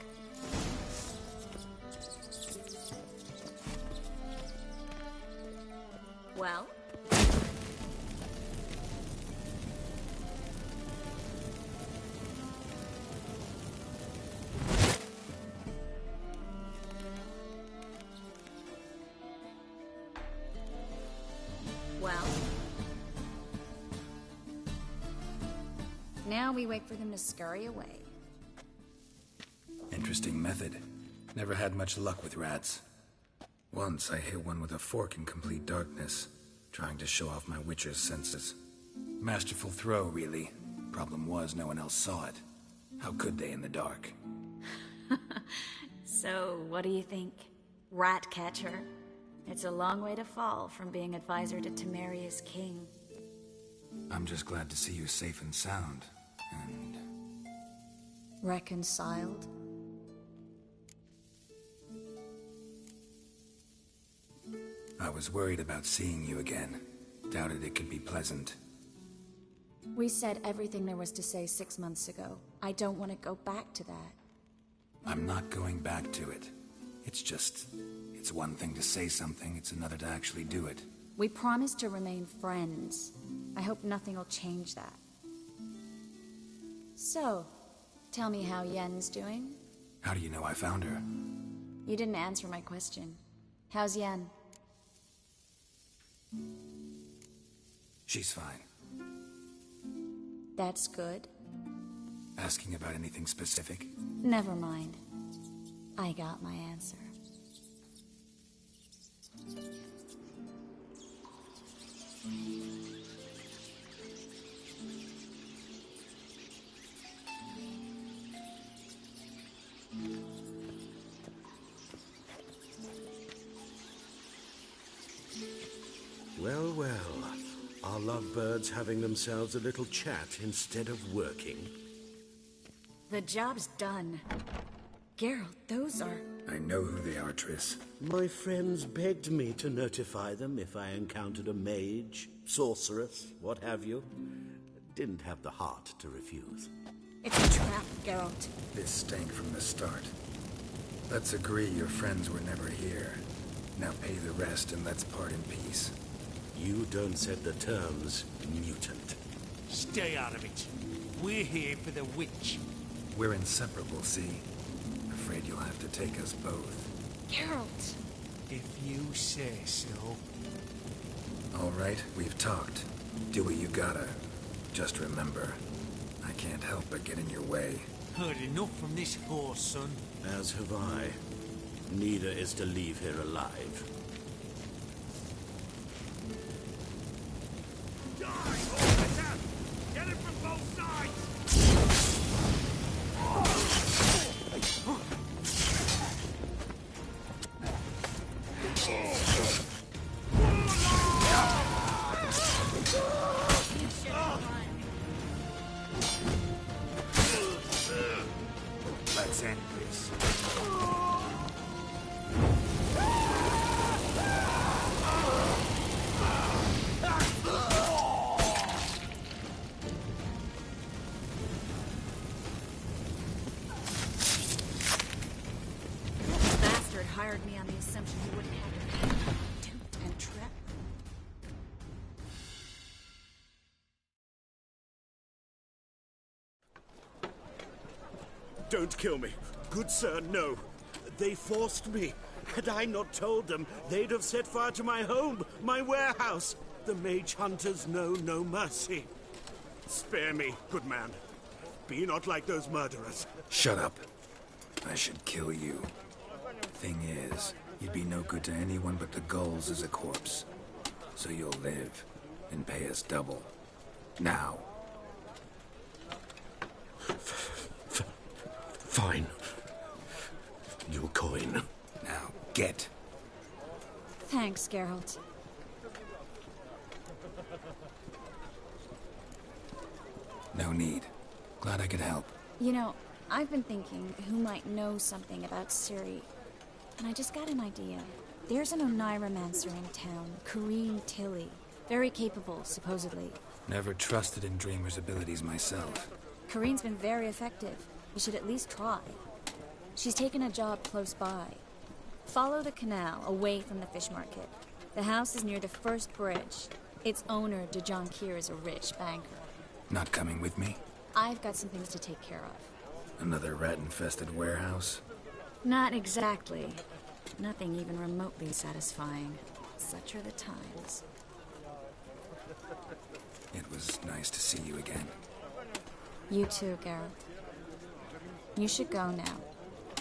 Well? Well? Now we wait for them to scurry away. Interesting method. Never had much luck with rats. Once I hit one with a fork in complete darkness, trying to show off my witcher's senses. Masterful throw, really. Problem was, no one else saw it. How could they in the dark? So, what do you think? Rat catcher? It's a long way to fall from being advisor to Temeria's king. I'm just glad to see you safe and sound. And... reconciled? I was worried about seeing you again. Doubted it could be pleasant. We said everything there was to say 6 months ago. I don't want to go back to that. I'm not going back to it. It's just... it's one thing to say something, it's another to actually do it. We promised to remain friends. I hope nothing will change that. So, tell me how Yen's doing? How do you know I found her? You didn't answer my question. How's Yen? She's fine. That's good. Asking about anything specific? Never mind. I got my answer. Well, well. Are lovebirds having themselves a little chat instead of working? The job's done. Geralt, those are... I know who they are, Triss. My friends begged me to notify them if I encountered a mage, sorceress, what have you. Didn't have the heart to refuse. It's a trap, Geralt. This stank from the start. Let's agree your friends were never here. Now pay the rest and let's part in peace. You don't set the terms, mutant. Stay out of it. We're here for the witch. We're inseparable, see? Afraid you'll have to take us both. Geralt! If you say so. All right, we've talked. Do what you gotta. Just remember, I can't help but get in your way. Heard enough from this horse, son. As have I. Neither is to leave here alive. Get it from both sides! Let's end this. Hired me on the assumption he wouldn't have to pay. Duped and trapped. Don't kill me. Good sir, no. They forced me. Had I not told them, they'd have set fire to my home, my warehouse. The mage hunters know no mercy. Spare me, good man. Be not like those murderers. Shut up. I should kill you. Thing is, you'd be no good to anyone but the gulls as a corpse. So you'll live and pay us double. Now. Fine. Your coin. Now, get. Thanks, Geralt. No need. Glad I could help. You know, I've been thinking who might know something about Ciri. And I just got an idea. There's an Oneiromancer in town, Corrine Tilly. Very capable, supposedly. Never trusted in Dreamer's abilities myself. Corrine's been very effective. We should at least try. She's taken a job close by. Follow the canal, away from the fish market. The house is near the first bridge. Its owner, de Jonquier, is a rich banker. Not coming with me? I've got some things to take care of. Another rat-infested warehouse? Not exactly. Nothing even remotely satisfying. Such are the times. It was nice to see you again. You too, Geralt. You should go now,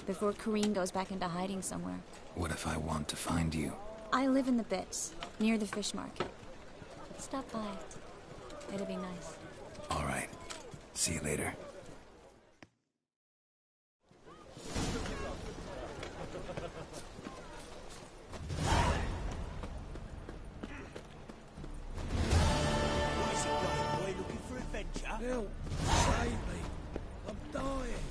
before Corrine goes back into hiding somewhere. What if I want to find you? I live in the Bits, near the fish market. Stop by. It'll be nice. All right. See you later. What is it, guy boy? Looking for adventure? Help! Save me! I'm dying!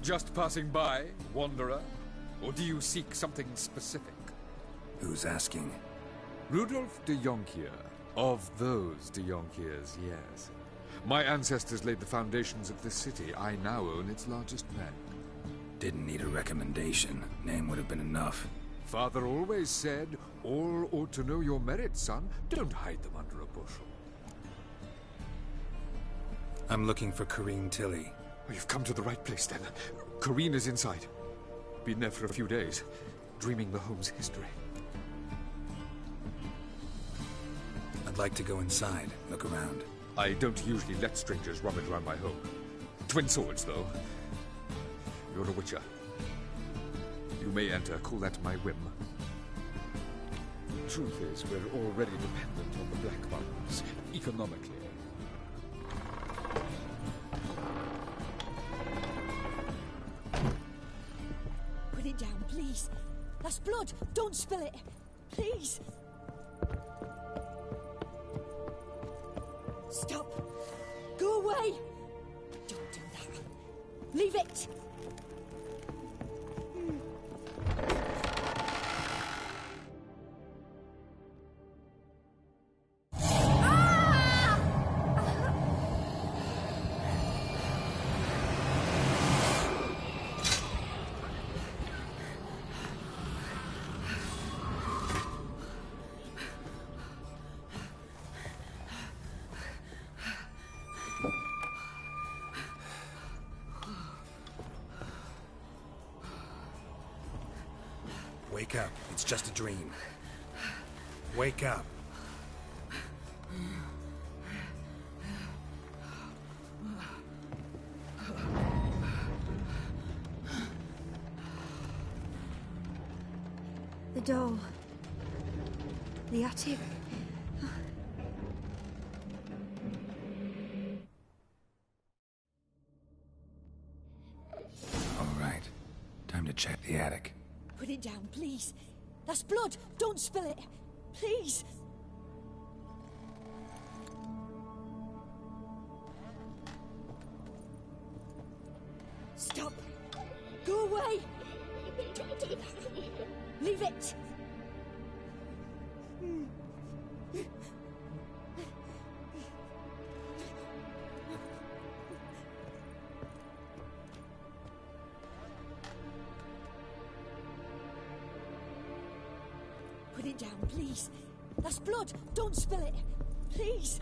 Just passing by, wanderer? Or do you seek something specific? Who's asking? Rudolf de Jonquier. Of those de Jonquiers, yes. My ancestors laid the foundations of this city. I now own its largest bank. Didn't need a recommendation. Name would have been enough. Father always said, all ought to know your merits, son. Don't hide them under a bushel. I'm looking for Corrine Tilly. Oh, you've come to the right place, then. Corrine is inside. Been there for a few days, dreaming the home's history. I'd like to go inside, look around. I don't usually let strangers rummage around my home. Twin swords, though. You're a witcher. You may enter, call that my whim. Truth is, we're already dependent on the Black Ones, economically. Put it down, please. That's blood. Don't spill it. Please. Stop. Go away. Don't do that. Leave it. Wake up. It's just a dream. Wake up. The doll. The attic. All right. Time to check the attic. Put it down, please. That's blood. Don't spill it. Please. Stop. Go away. Don't do that. Leave it. Put it down, please. That's blood. Don't spill it. Please.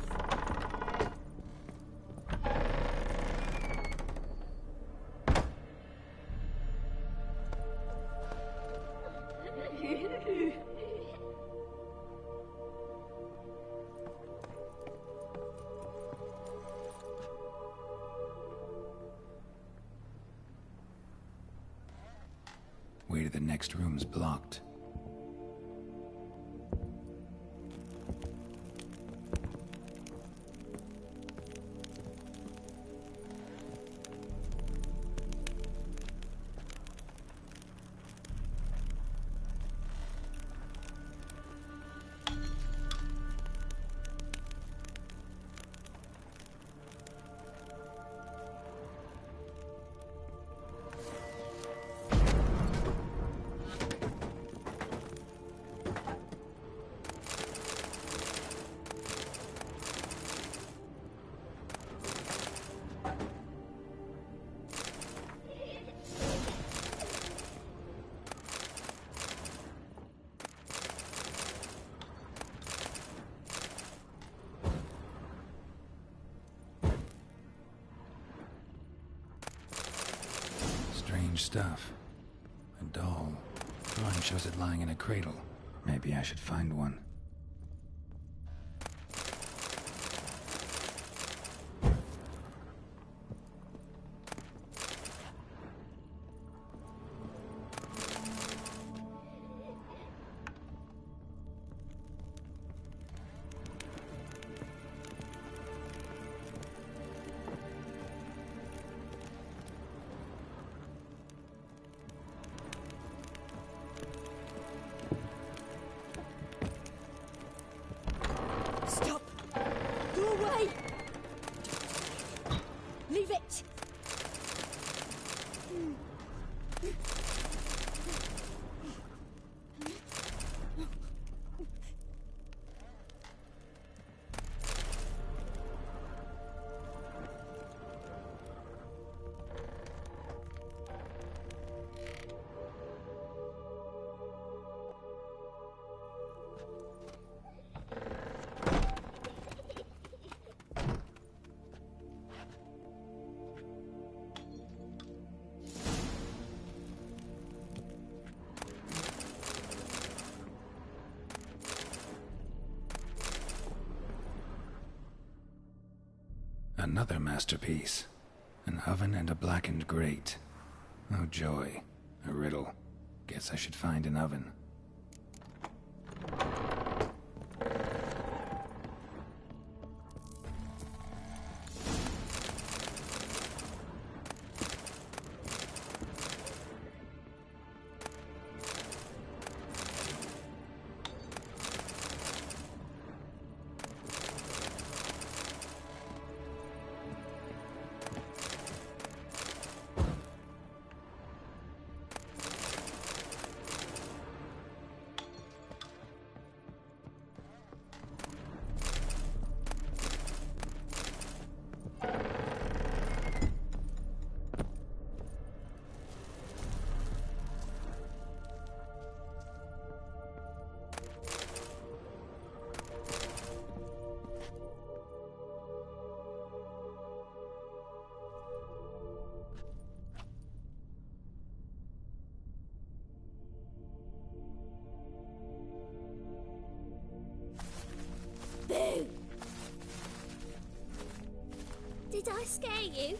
to the next room's blocked. Strange stuff. A doll. Drawing shows it lying in a cradle. Maybe I should find one. Stop! Go away! Leave it! Another masterpiece. An oven and a blackened grate. Oh joy. A riddle. Guess I should find an oven. Boo! Did I scare you?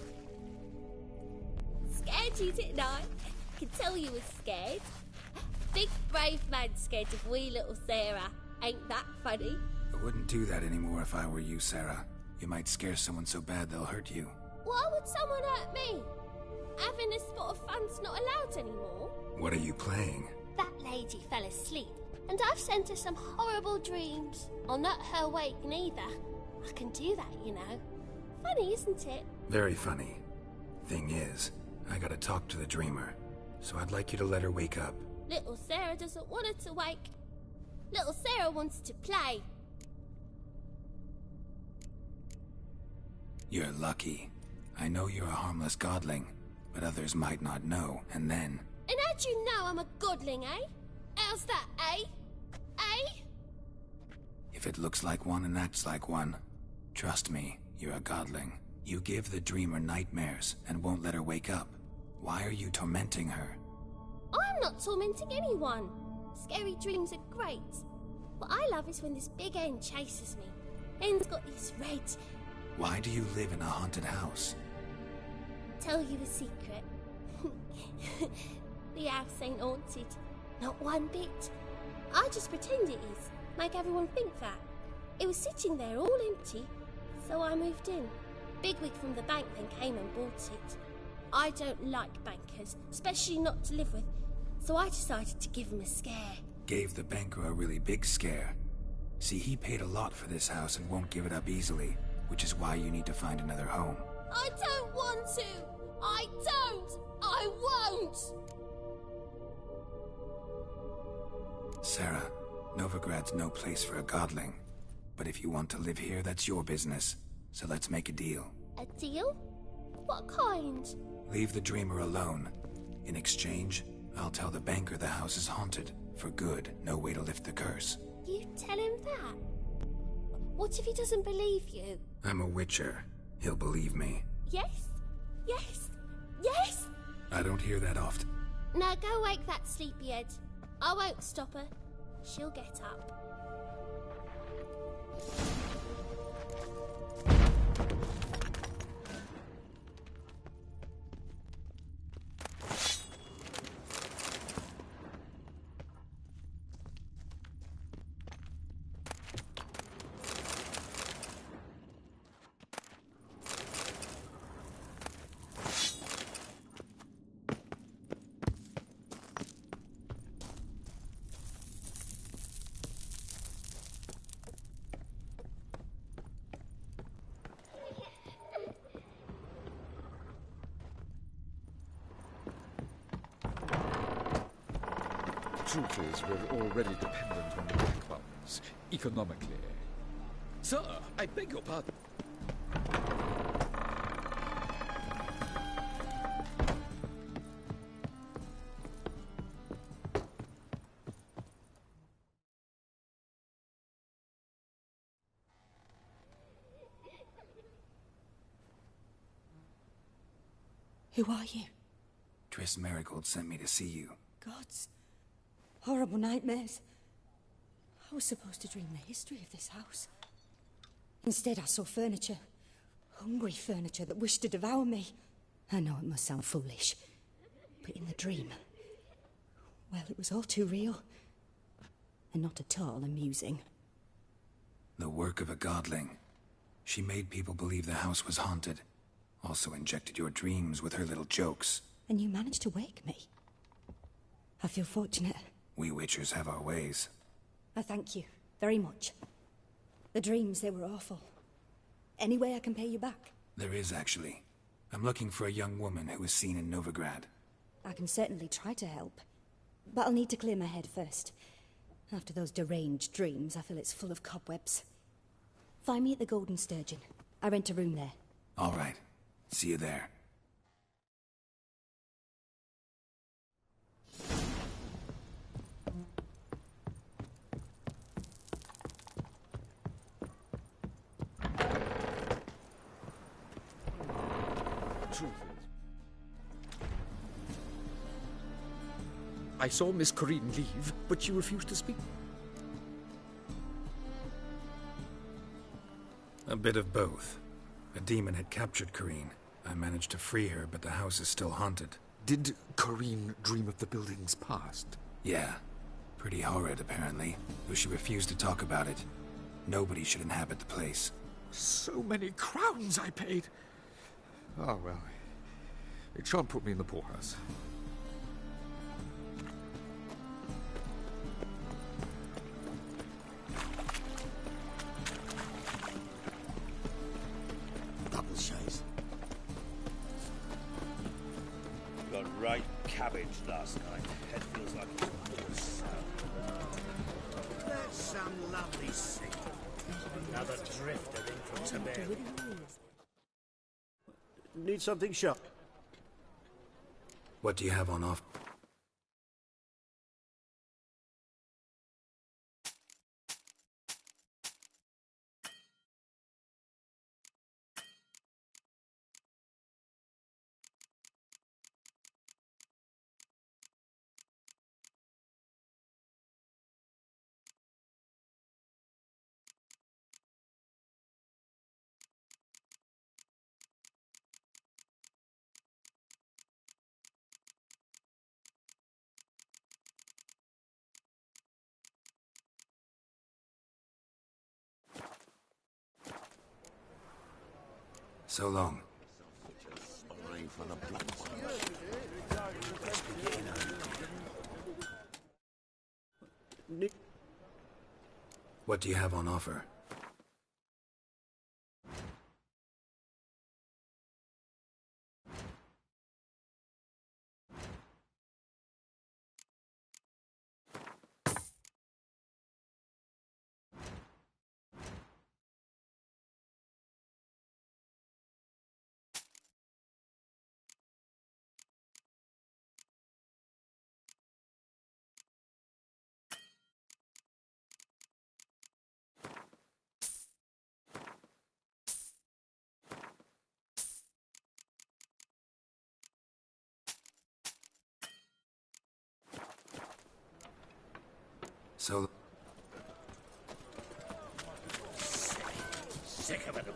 Scared you, didn't I? Can tell you was scared. Big brave man scared of wee little Sarah. Ain't that funny? I wouldn't do that anymore if I were you, Sarah. You might scare someone so bad they'll hurt you. Why would someone hurt me? Having a spot of fun's not allowed anymore. What are you playing? That lady fell asleep, and I've sent her some horrible dreams. I'll not her awake neither. I can do that, you know. Funny, isn't it? Very funny. Thing is, I gotta talk to the dreamer, so I'd like you to let her wake up. Little Sarah doesn't want her to wake. Little Sarah wants to play. You're lucky. I know you're a harmless godling, but others might not know, and then... And how'd you know I'm a godling, eh? How's that, eh? Eh? If it looks like one and acts like one, trust me, you're a godling. You give the dreamer nightmares and won't let her wake up. Why are you tormenting her? I'm not tormenting anyone. Scary dreams are great. What I love is when this big hen chases me. Hen's got these red... Why do you live in a haunted house? Tell you a secret. The house ain't haunted. Not one bit. I just pretend it is. Make everyone think that. It was sitting there all empty, so I moved in. Bigwig from the bank then came and bought it. I don't like bankers, especially not to live with, so I decided to give him a scare. Gave the banker a really big scare. See, he paid a lot for this house and won't give it up easily, which is why you need to find another home. I don't want to! I don't! I won't! Sarah, Novigrad's no place for a godling. But if you want to live here, that's your business. So let's make a deal. A deal? What kind? Leave the dreamer alone. In exchange, I'll tell the banker the house is haunted. For good, no way to lift the curse. You tell him that? What if he doesn't believe you? I'm a witcher. He'll believe me. Yes? Yes? Yes? I don't hear that often. Now go wake that sleepyhead. I won't stop her. She'll get up. Truth is, we're already dependent on the black ones, economically. Sir, I beg your pardon. Who are you? Triss Marigold sent me to see you. Gods. Horrible nightmares. I was supposed to dream the history of this house. Instead, I saw furniture. Hungry furniture that wished to devour me. I know it must sound foolish, but in the dream, well, it was all too real. And not at all amusing. The work of a godling. She made people believe the house was haunted. Also injected your dreams with her little jokes. And you managed to wake me. I feel fortunate. We witchers have our ways. I thank you very much. The dreams, they were awful. Any way I can pay you back? There is, actually. I'm looking for a young woman who was seen in Novigrad. I can certainly try to help. But I'll need to clear my head first. After those deranged dreams, I feel it's full of cobwebs. Find me at the Golden Sturgeon. I rent a room there. All right. See you there. Truth is, I saw Miss Corinne leave, but she refused to speak. A bit of both. A demon had captured Corinne. I managed to free her, but the house is still haunted. Did Corinne dream of the building's past? Yeah. Pretty horrid, apparently, though she refused to talk about it. Nobody should inhabit the place. So many crowns I paid! Oh, well. It shan't put me in the poorhouse. Double chase. Got right cabbage last night. Head feels like it's full of sound. That's some lovely scene. Another drifter in from Tibet. Need something sharp? What do you have on off? So long. For the black one. What do you have on offer? So... Sick of it all.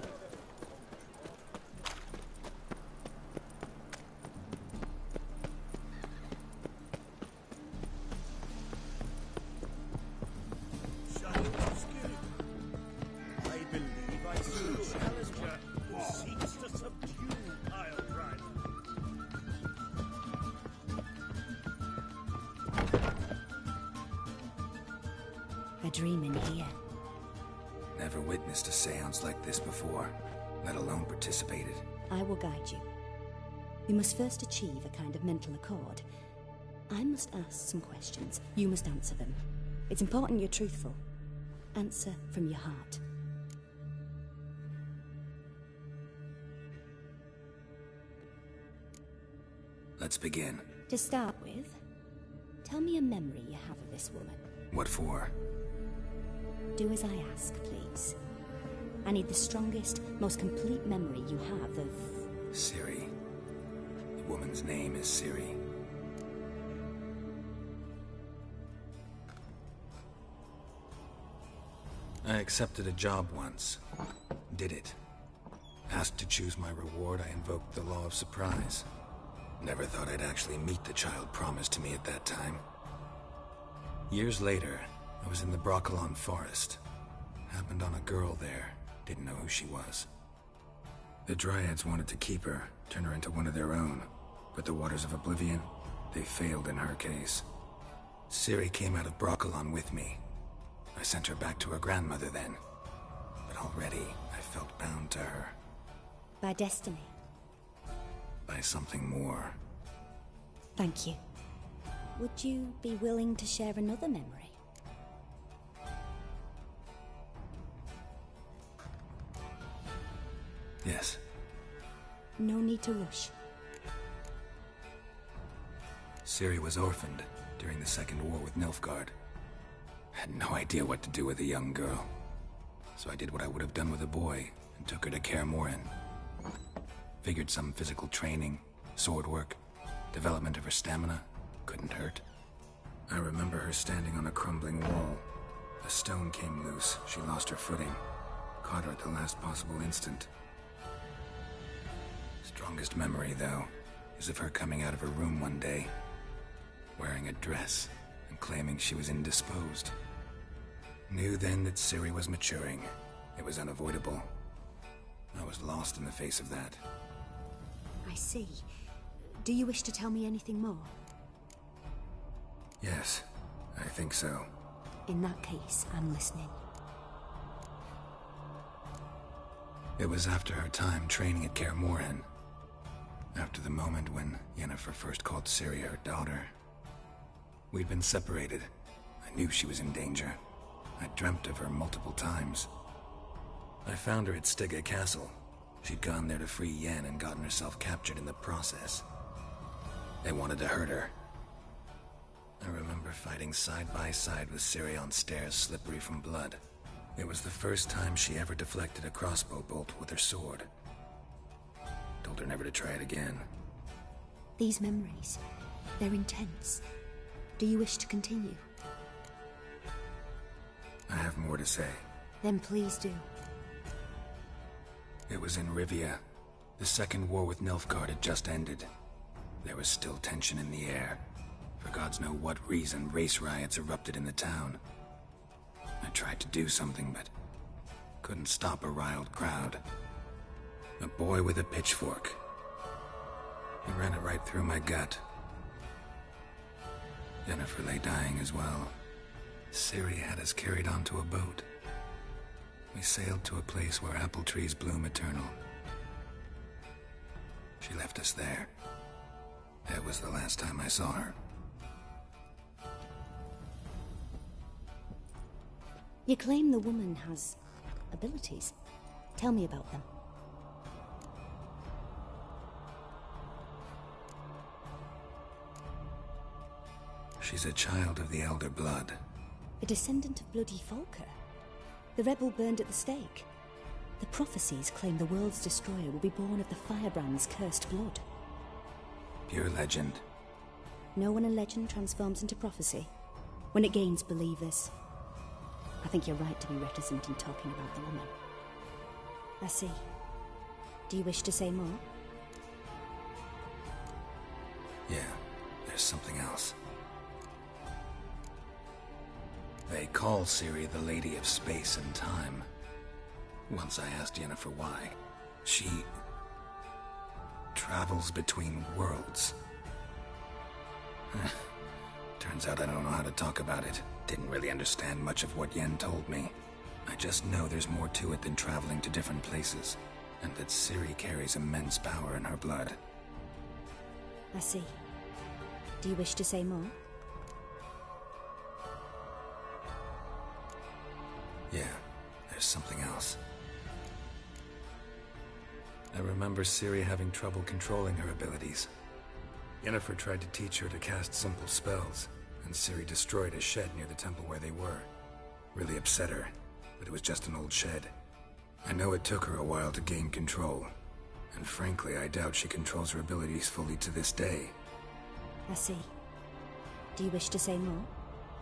I believe I see a challenger who seeks to subdue Pile Driver. A dream in here. Never witnessed a seance like this before, let alone participated. I will guide you. We must first achieve a kind of mental accord. I must ask some questions. You must answer them. It's important you're truthful. Answer from your heart. Let's begin. To start with, tell me a memory you have of this woman. What for? Do as I ask, please. I need the strongest, most complete memory you have of... Ciri. The woman's name is Ciri. I accepted a job once. Did it. Asked to choose my reward, I invoked the law of surprise. Never thought I'd actually meet the child promised to me at that time. Years later, I was in the Broccolon forest. Happened on a girl there. Didn't know who she was. The Dryads wanted to keep her, turn her into one of their own. But the Waters of Oblivion, they failed in her case. Ciri came out of Broccolon with me. I sent her back to her grandmother then. But already, I felt bound to her. By destiny. By something more. Thank you. Would you be willing to share another memory? Yes. No need to rush. Ciri was orphaned during the Second War with Nilfgaard. Had no idea what to do with a young girl. So I did what I would have done with a boy and took her to Kaer Morhen. Figured some physical training, sword work, development of her stamina couldn't hurt. I remember her standing on a crumbling wall. A stone came loose, she lost her footing. Caught her at the last possible instant. Strongest memory, though, is of her coming out of her room one day, wearing a dress and claiming she was indisposed. Knew then that Ciri was maturing. It was unavoidable. I was lost in the face of that. I see. Do you wish to tell me anything more? Yes, I think so. In that case, I'm listening. It was after her time training at Kaer Morhen. After the moment when Yennefer first called Ciri her daughter. We'd been separated. I knew she was in danger. I dreamt of her multiple times. I found her at Stygga Castle. She'd gone there to free Yen and gotten herself captured in the process. They wanted to hurt her. I remember fighting side by side with Ciri on stairs slippery from blood. It was the first time she ever deflected a crossbow bolt with her sword. Told her never to try it again. These memories, they're intense. Do you wish to continue? I have more to say. Then please do. It was in Rivia. The Second War with Nilfgaard had just ended. There was still tension in the air. For gods know what reason, race riots erupted in the town. I tried to do something, but couldn't stop a riled crowd. A boy with a pitchfork. He ran it right through my gut. Jennifer lay dying as well. Ciri had us carried onto a boat. We sailed to a place where apple trees bloom eternal. She left us there. That was the last time I saw her. You claim the woman has abilities. Tell me about them. She's a child of the Elder Blood. A descendant of bloody Volker. The rebel burned at the stake. The prophecies claim the world's destroyer will be born of the Firebrand's cursed blood. Pure legend. Know when a legend transforms into prophecy? When it gains believers. I think you're right to be reticent in talking about the woman. I see. Do you wish to say more? Yeah, there's something else. They call Ciri the Lady of Space and Time. Once I asked Jennifer why. She travels between worlds. Turns out I don't know how to talk about it. Didn't really understand much of what Yen told me. I just know there's more to it than traveling to different places, and that Ciri carries immense power in her blood. I see. Do you wish to say more? Yeah, there's something else. I remember Ciri having trouble controlling her abilities. Yennefer tried to teach her to cast simple spells, and Ciri destroyed a shed near the temple where they were. Really upset her, but it was just an old shed. I know it took her a while to gain control, and frankly, I doubt she controls her abilities fully to this day. I see. Do you wish to say more?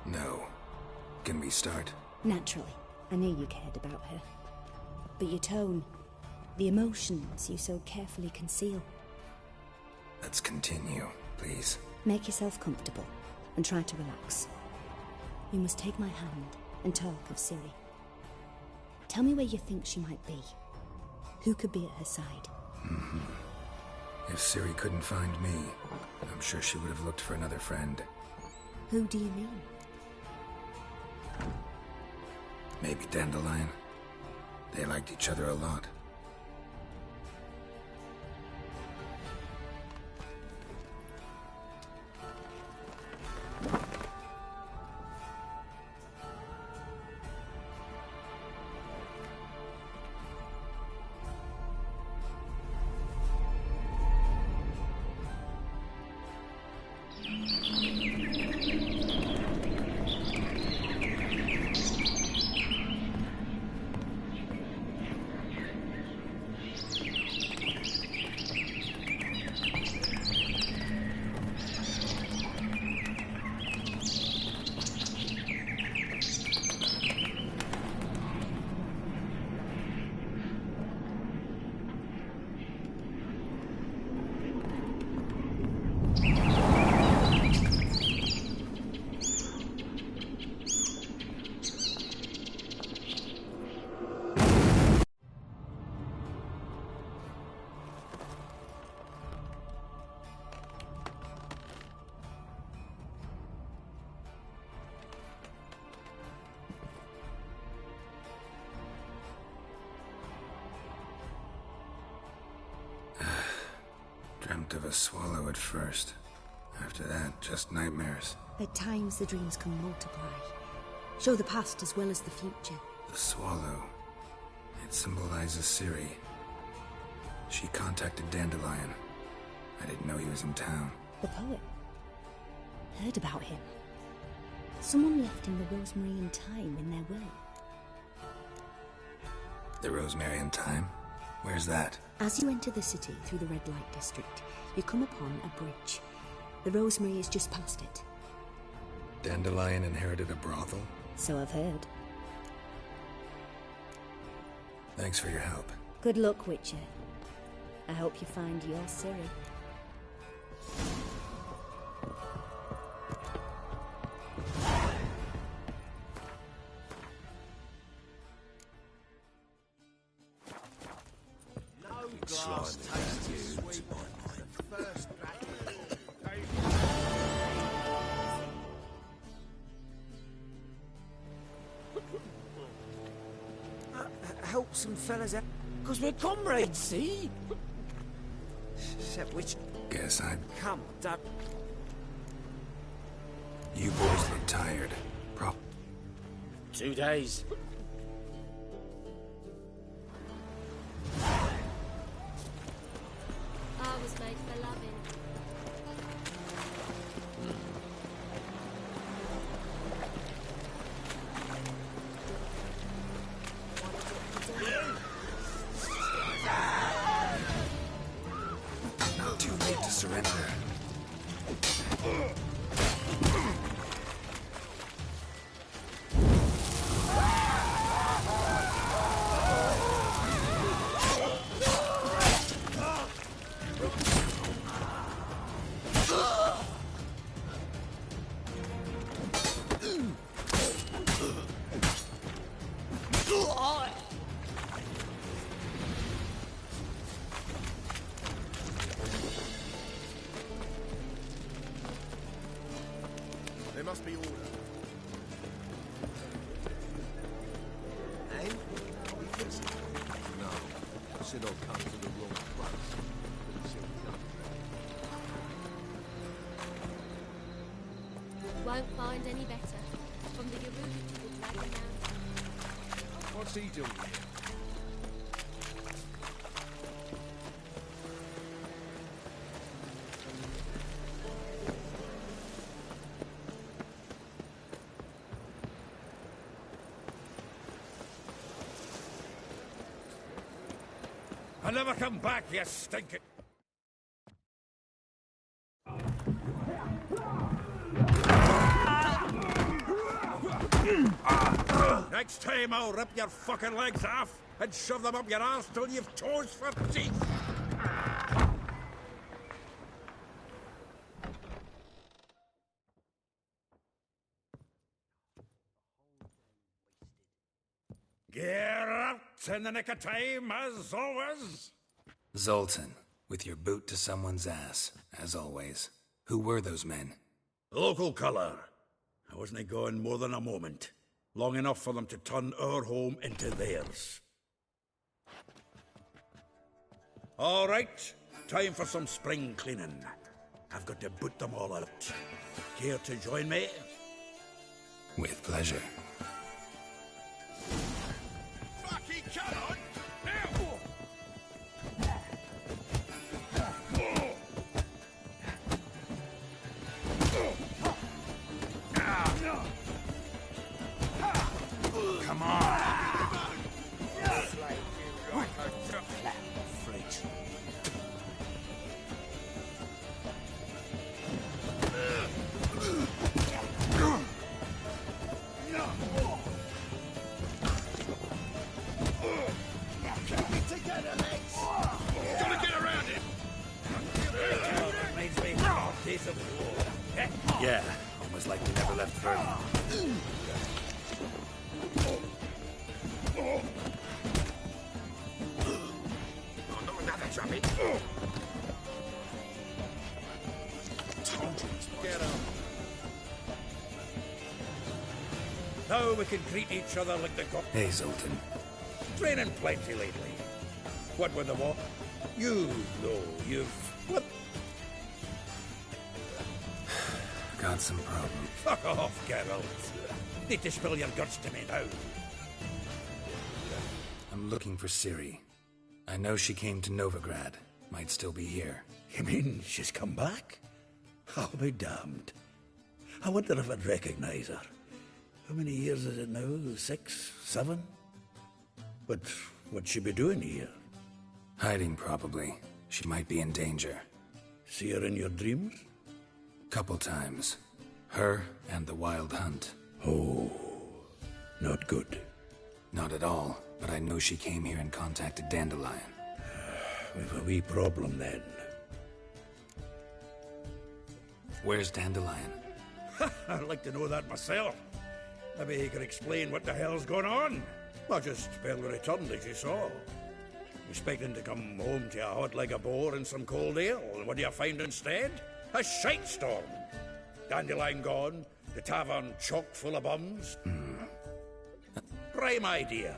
No. Can we start? Naturally. I knew you cared about her. But your tone, the emotions you so carefully conceal. Let's continue, please. Make yourself comfortable and try to relax. You must take my hand and talk of Ciri. Tell me where you think she might be. Who could be at her side? If Ciri couldn't find me, I'm sure she would have looked for another friend. Who do you mean? Maybe Dandelion. They liked each other a lot. Dreamt of a swallow at first. After that, just nightmares. At times the dreams can multiply. Show the past as well as the future. The swallow. It symbolizes Ciri. She contacted Dandelion. I didn't know he was in town. The poet. Heard about him. Someone left him the Rosemary and Thyme in their will. The Rosemary and Thyme? Where's that? As you enter the city through the red light district, you come upon a bridge. The Rosemary is just past it. Dandelion inherited a brothel? So I've heard. Thanks for your help. Good luck, Witcher. I hope you find your Ciri. slimy dudes. Help some fellas out, because we're comrades, see? Except which... Guess I'd... Come, Dad. You boys look tired. 2 days. I was made for loving. Not too late to surrender. There must be order. Eh? We fix it? No. I said I'll come to the wrong place. But he said no. Won't find any better. From the Yarugi to the Dragon Mountain. What's he doing here? I'll never come back, you stinking... Next time I'll rip your fucking legs off and shove them up your arse till you've toes for teeth. Get out in the nick of time, as always. Zoltan, with your boot to someone's ass, as always. Who were those men? Local colour. I wasn't gone more than a moment. Long enough for them to turn our home into theirs. All right, time for some spring cleaning. I've got to boot them all out. Care to join me? With pleasure. Fucking come on! Come on! Freaks. Together, mates! Gotta get around him! Reminds me of days of war. Yeah, almost like we never left Vernon. Get up. Now we can greet each other like the god. Hey, Zoltan. Training plenty lately. What with the war? You know you've... What? Got some problems. Fuck off, Geralt. Need to spill your guts to me now. I'm looking for Ciri. I know she came to Novigrad. Might still be here. You mean she's come back? I'll be damned. I wonder if I'd recognize her. How many years is it now? 6? 7? But what'd she be doing here? Hiding, probably. She might be in danger. See her in your dreams? Couple times. Her and the Wild Hunt. Oh, not good. Not at all, but I know she came here and contacted Dandelion. We've a wee problem then. Where's Dandelion? I'd like to know that myself. Maybe he could explain what the hell's going on. Not just barely returned as you saw. Expecting to come home to a hot like a boar and some cold ale, and what do you find instead? A shite storm. Dandelion gone, the tavern chock full of bums. Prime idea.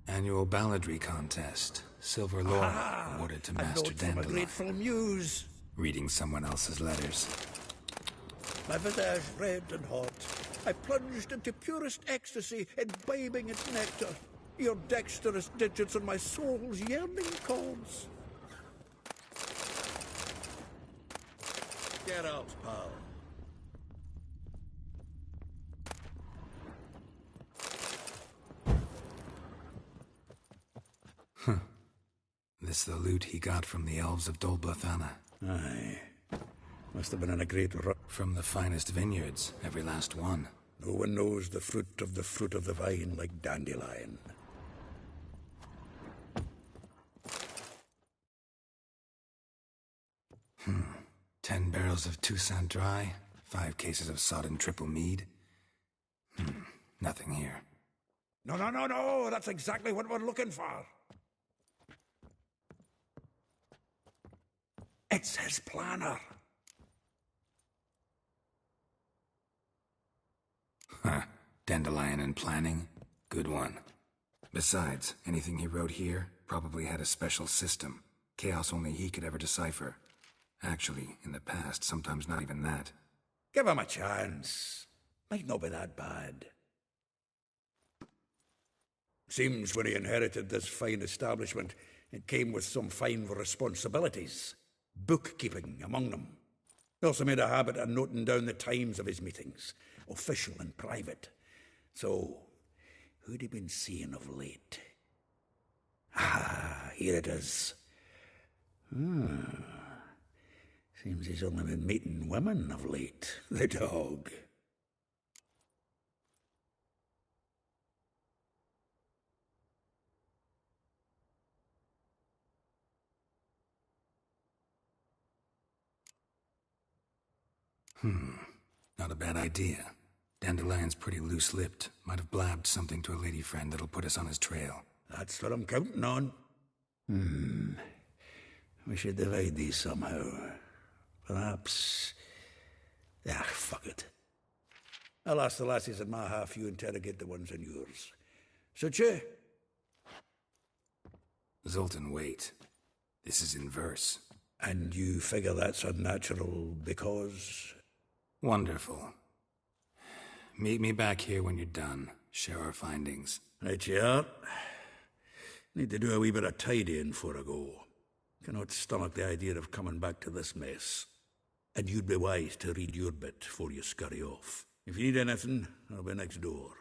Annual balladry contest. Silver laurel awarded to Master note from a Dandelion. grateful muse. Reading someone else's letters. My visage red and hot, I plunged into purest ecstasy, imbibing its nectar. Your dexterous digits on my soul's yearning chords. Get out, pal. This the loot he got from the elves of Dolbothana. Aye. Must have been in a great rush. From the finest vineyards, every last one. No one knows the fruit of the vine like Dandelion. Hmm. 10 barrels of Toussaint Dry, 5 cases of sodden triple mead. Nothing here. No, that's exactly what we're looking for. It's his planner. Huh. Dandelion and planning? Good one. Besides, anything he wrote here probably had a special system. Chaos only he could ever decipher. Actually, in the past, sometimes not even that. Give him a chance. Might not be that bad. Seems when he inherited this fine establishment, it came with some fine responsibilities. Bookkeeping among them. He also made a habit of noting down the times of his meetings, official and private. So, who'd he been seeing of late? Ah, here it is. Seems he's only been meeting women of late, the dog. Not a bad idea. Dandelion's pretty loose-lipped. Might have blabbed something to a lady friend that'll put us on his trail. That's what I'm counting on. We should divide these somehow. Perhaps... fuck it. I'll ask the lassies in my half, you interrogate the ones in yours. Should you? Zoltan, wait. This is in verse. And you figure that's unnatural because... Wonderful. Meet me back here when you're done. Share our findings. Right you are. Need to do a wee bit of tidying before I go. Cannot stomach the idea of coming back to this mess. And you'd be wise to read your bit before you scurry off. If you need anything, I'll be next door.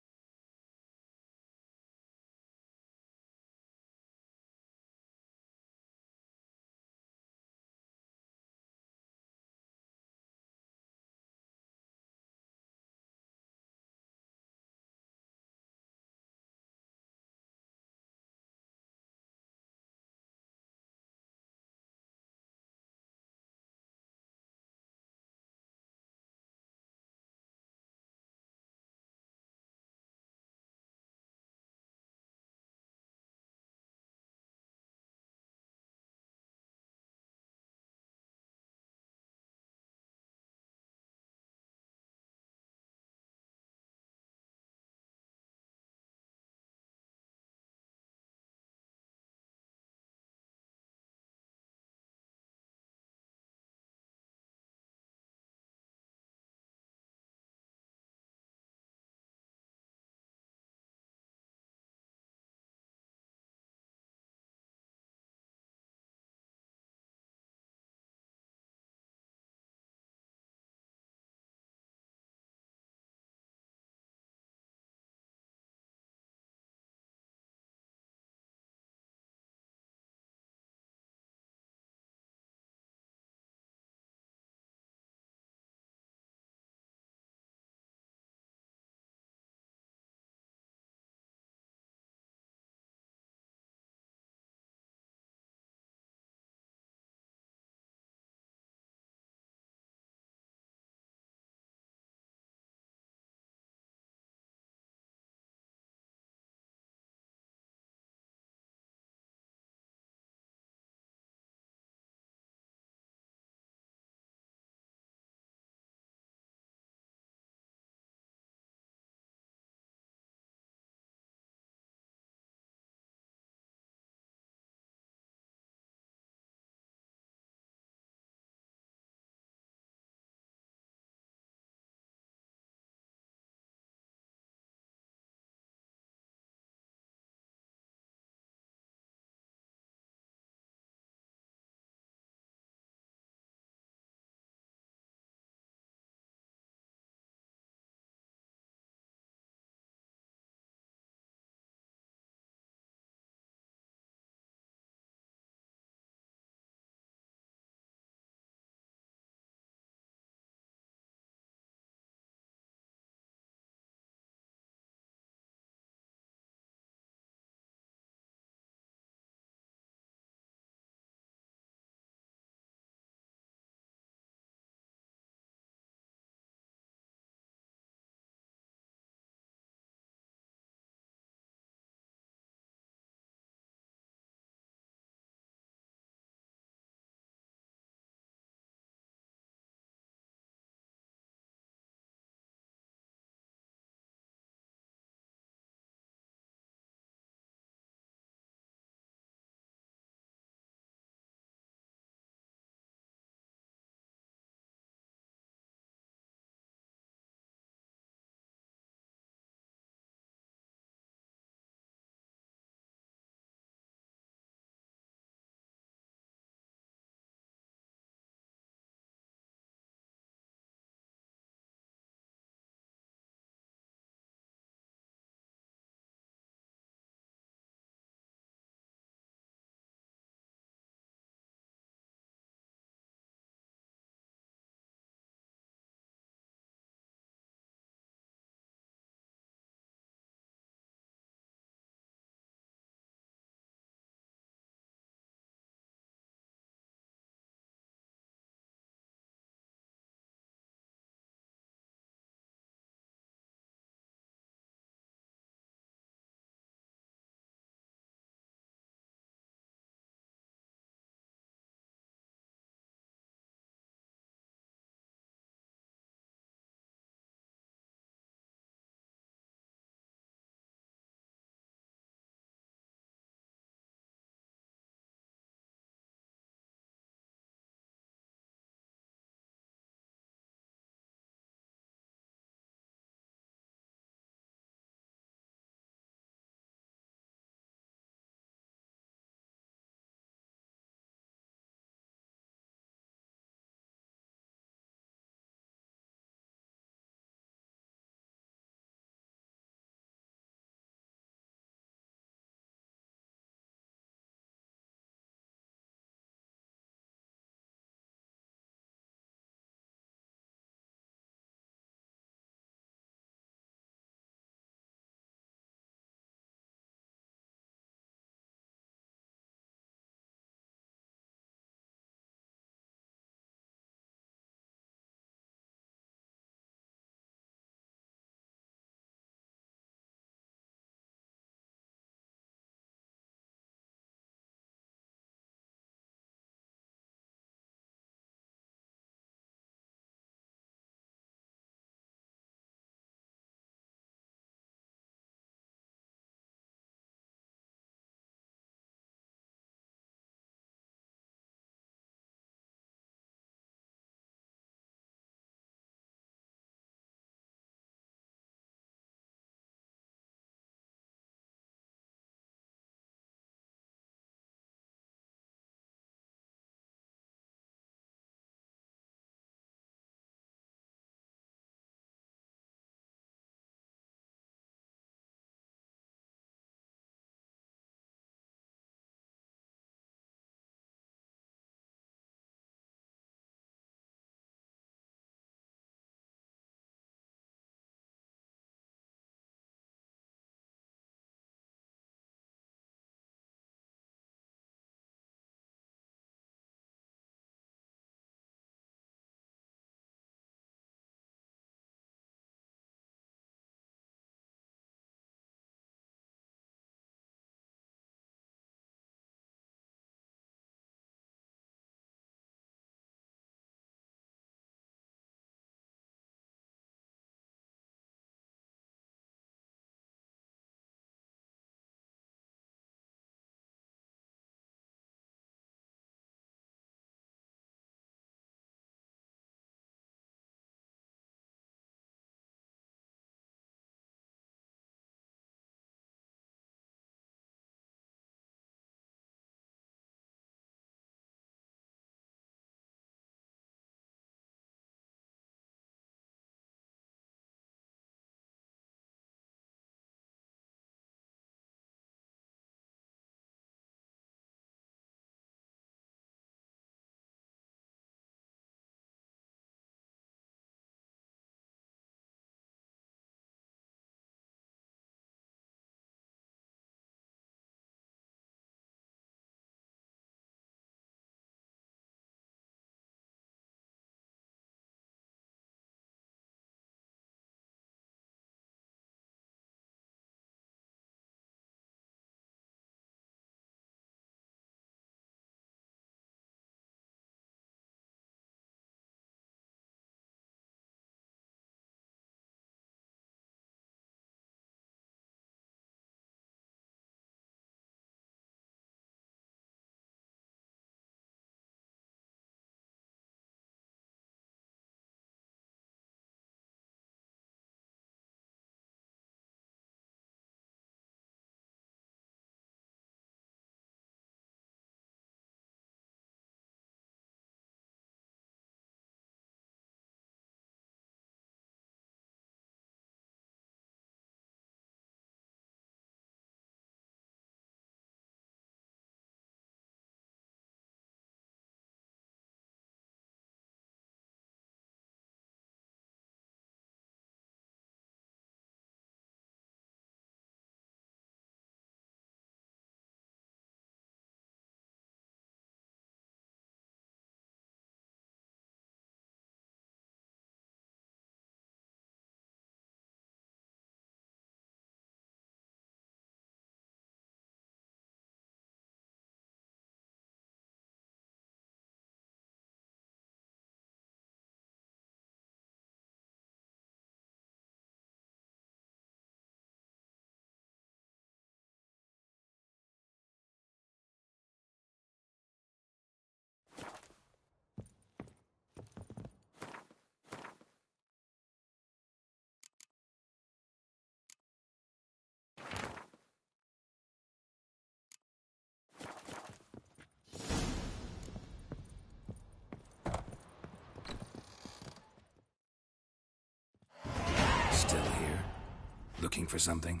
Looking for something?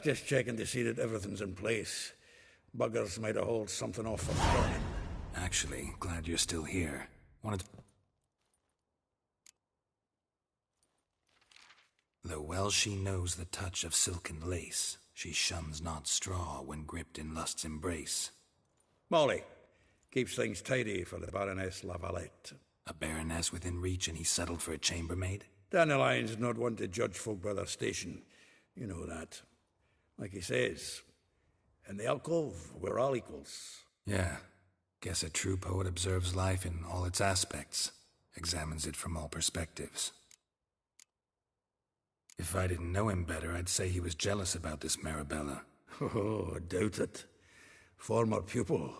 Just checking to see that everything's in place. Buggers might have hauled something off from the dock. Actually, glad you're still here. Wanted to... Though well she knows the touch of silken lace, she shuns not straw when gripped in lust's embrace. Molly keeps things tidy for the Baroness Lavalette. A baroness within reach, and he settled for a chambermaid? Dandelion's not one to judge folk by their station. You know that. Like he says, in the alcove, we're all equals. Yeah. Guess a true poet observes life in all its aspects, examines it from all perspectives. If I didn't know him better, I'd say he was jealous about this Marabella. Oh, I doubt it. Former pupil.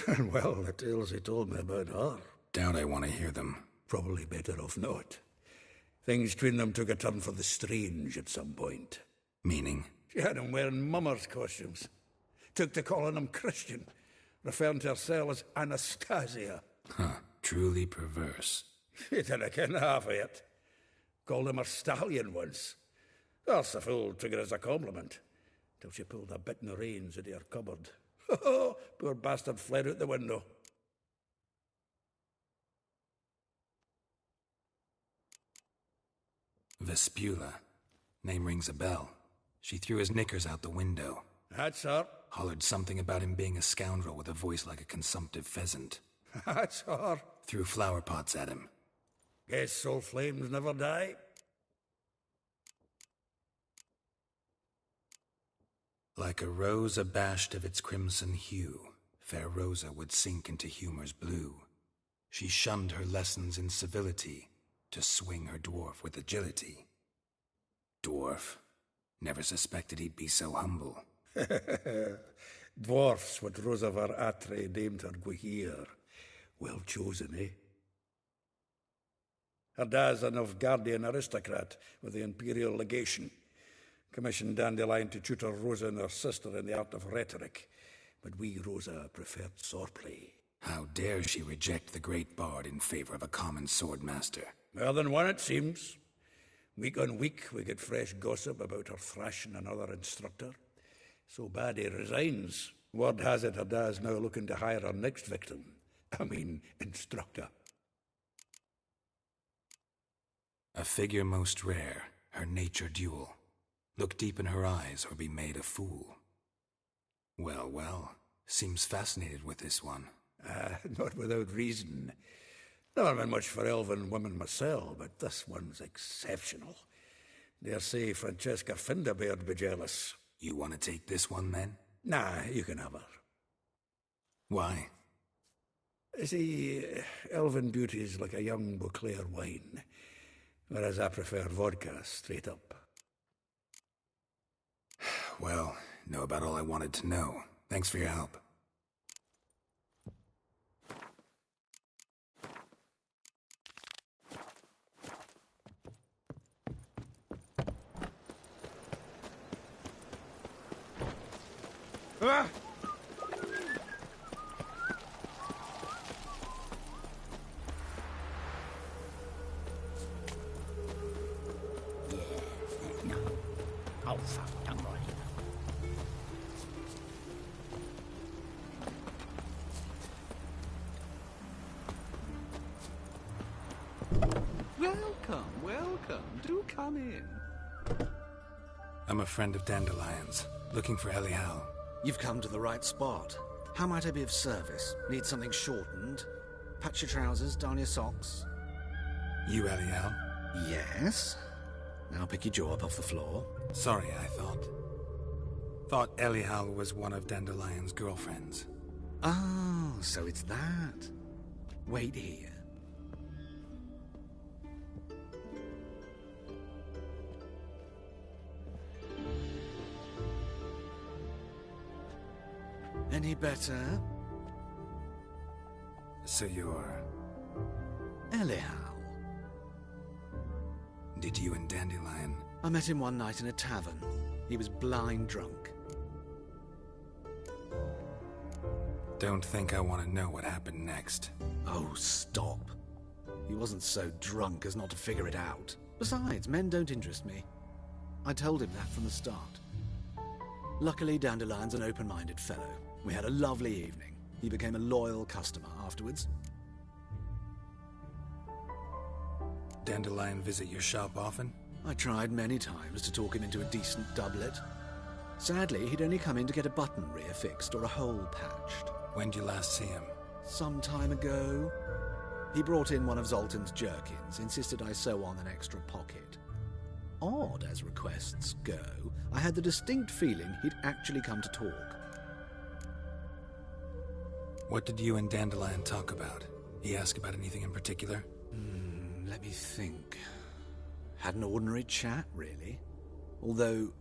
And well, the tales he told me about her. Doubt I want to hear them. Probably better off not. Things between them took a turn for the strange at some point. Meaning? She had him wearing mummers' costumes. Took to calling him Christian, referring to herself as Anastasia. Huh, truly perverse. He didn't ken half of it. Called him a stallion once. That's the fool took it as a compliment, till she pulled a bit in the reins into her cupboard. Poor bastard fled out the window. Vespula. Name rings a bell. She threw his knickers out the window. That's her. Hollered something about him being a scoundrel with a voice like a consumptive pheasant. That's her. Threw flower pots at him. Guess soul flames never die. Like a rose abashed of its crimson hue, fair Rosa would sink into humor's blue. She shunned her lessons in civility, to swing her dwarf with agility. Dwarf. Never suspected he'd be so humble. Dwarfs what Rosa var Atre deemed her Guihir. Well chosen, eh? Her dad's a Novgardian aristocrat with the Imperial Legation. Commissioned Dandelion to tutor Rosa and her sister in the art of rhetoric. But we, Rosa, preferred swordplay. How dare she reject the great bard in favor of a common swordmaster? More than one, it seems. Week on week, we get fresh gossip about her thrashing another instructor. So bad he resigns. Word has it her dad's now looking to hire her next victim. Instructor. A figure most rare, her nature dual. Look deep in her eyes or be made a fool. Well, well, seems fascinated with this one. Not without reason. Never been much for elven women myself, but this one's exceptional. Dare say Francesca Finderbeard be jealous. You want to take this one, then? Nah, you can have her. Why? See, elven beauty's like a young Beauclair wine, whereas I prefer vodka straight up. Well, know about all I wanted to know. Thanks for your help. Ah! No. Oh, fuck, don't worry. Welcome, welcome. Do come in. I'm a friend of Dandelion's, looking for Elial. You've come to the right spot. How might I be of service? Need something shortened? Patch your trousers, darn your socks? You Elial? Yes. Now pick your jaw up off the floor. Sorry, I thought Elial was one of Dandelion's girlfriends. Oh, so it's that. Wait here. Any better? So you're... Elial. Did you and Dandelion... I met him one night in a tavern. He was blind drunk. Don't think I want to know what happened next. Oh, stop. He wasn't so drunk as not to figure it out. Besides, men don't interest me. I told him that from the start. Luckily, Dandelion's an open-minded fellow. We had a lovely evening. He became a loyal customer afterwards. Dandelion visit your shop often? I tried many times to talk him into a decent doublet. Sadly, he'd only come in to get a button rear fixed or a hole patched. When'd you last see him? Some time ago. He brought in one of Zoltan's jerkins, insisted I sew on an extra pocket. Odd as requests go, I had the distinct feeling he'd actually come to talk. What did you and Dandelion talk about? He ask about anything in particular? Let me think. Had an ordinary chat, really. Although,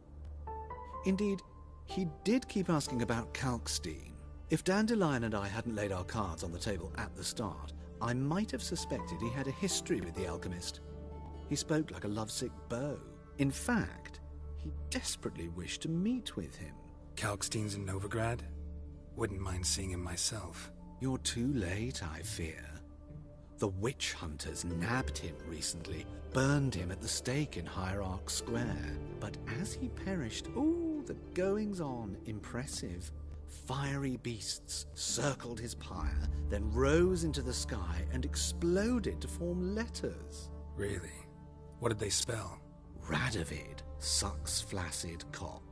indeed, he did keep asking about Kalkstein. If Dandelion and I hadn't laid our cards on the table at the start, I might have suspected he had a history with the alchemist. He spoke like a lovesick beau. In fact, he desperately wished to meet with him. Kalkstein's in Novigrad? Wouldn't mind seeing him myself. You're too late, I fear. The witch hunters nabbed him recently, burned him at the stake in Hierarch Square. But as he perished, the goings-on, impressive. Fiery beasts circled his pyre, then rose into the sky and exploded to form letters. Really? What did they spell? Radovid, sucks flaccid cock.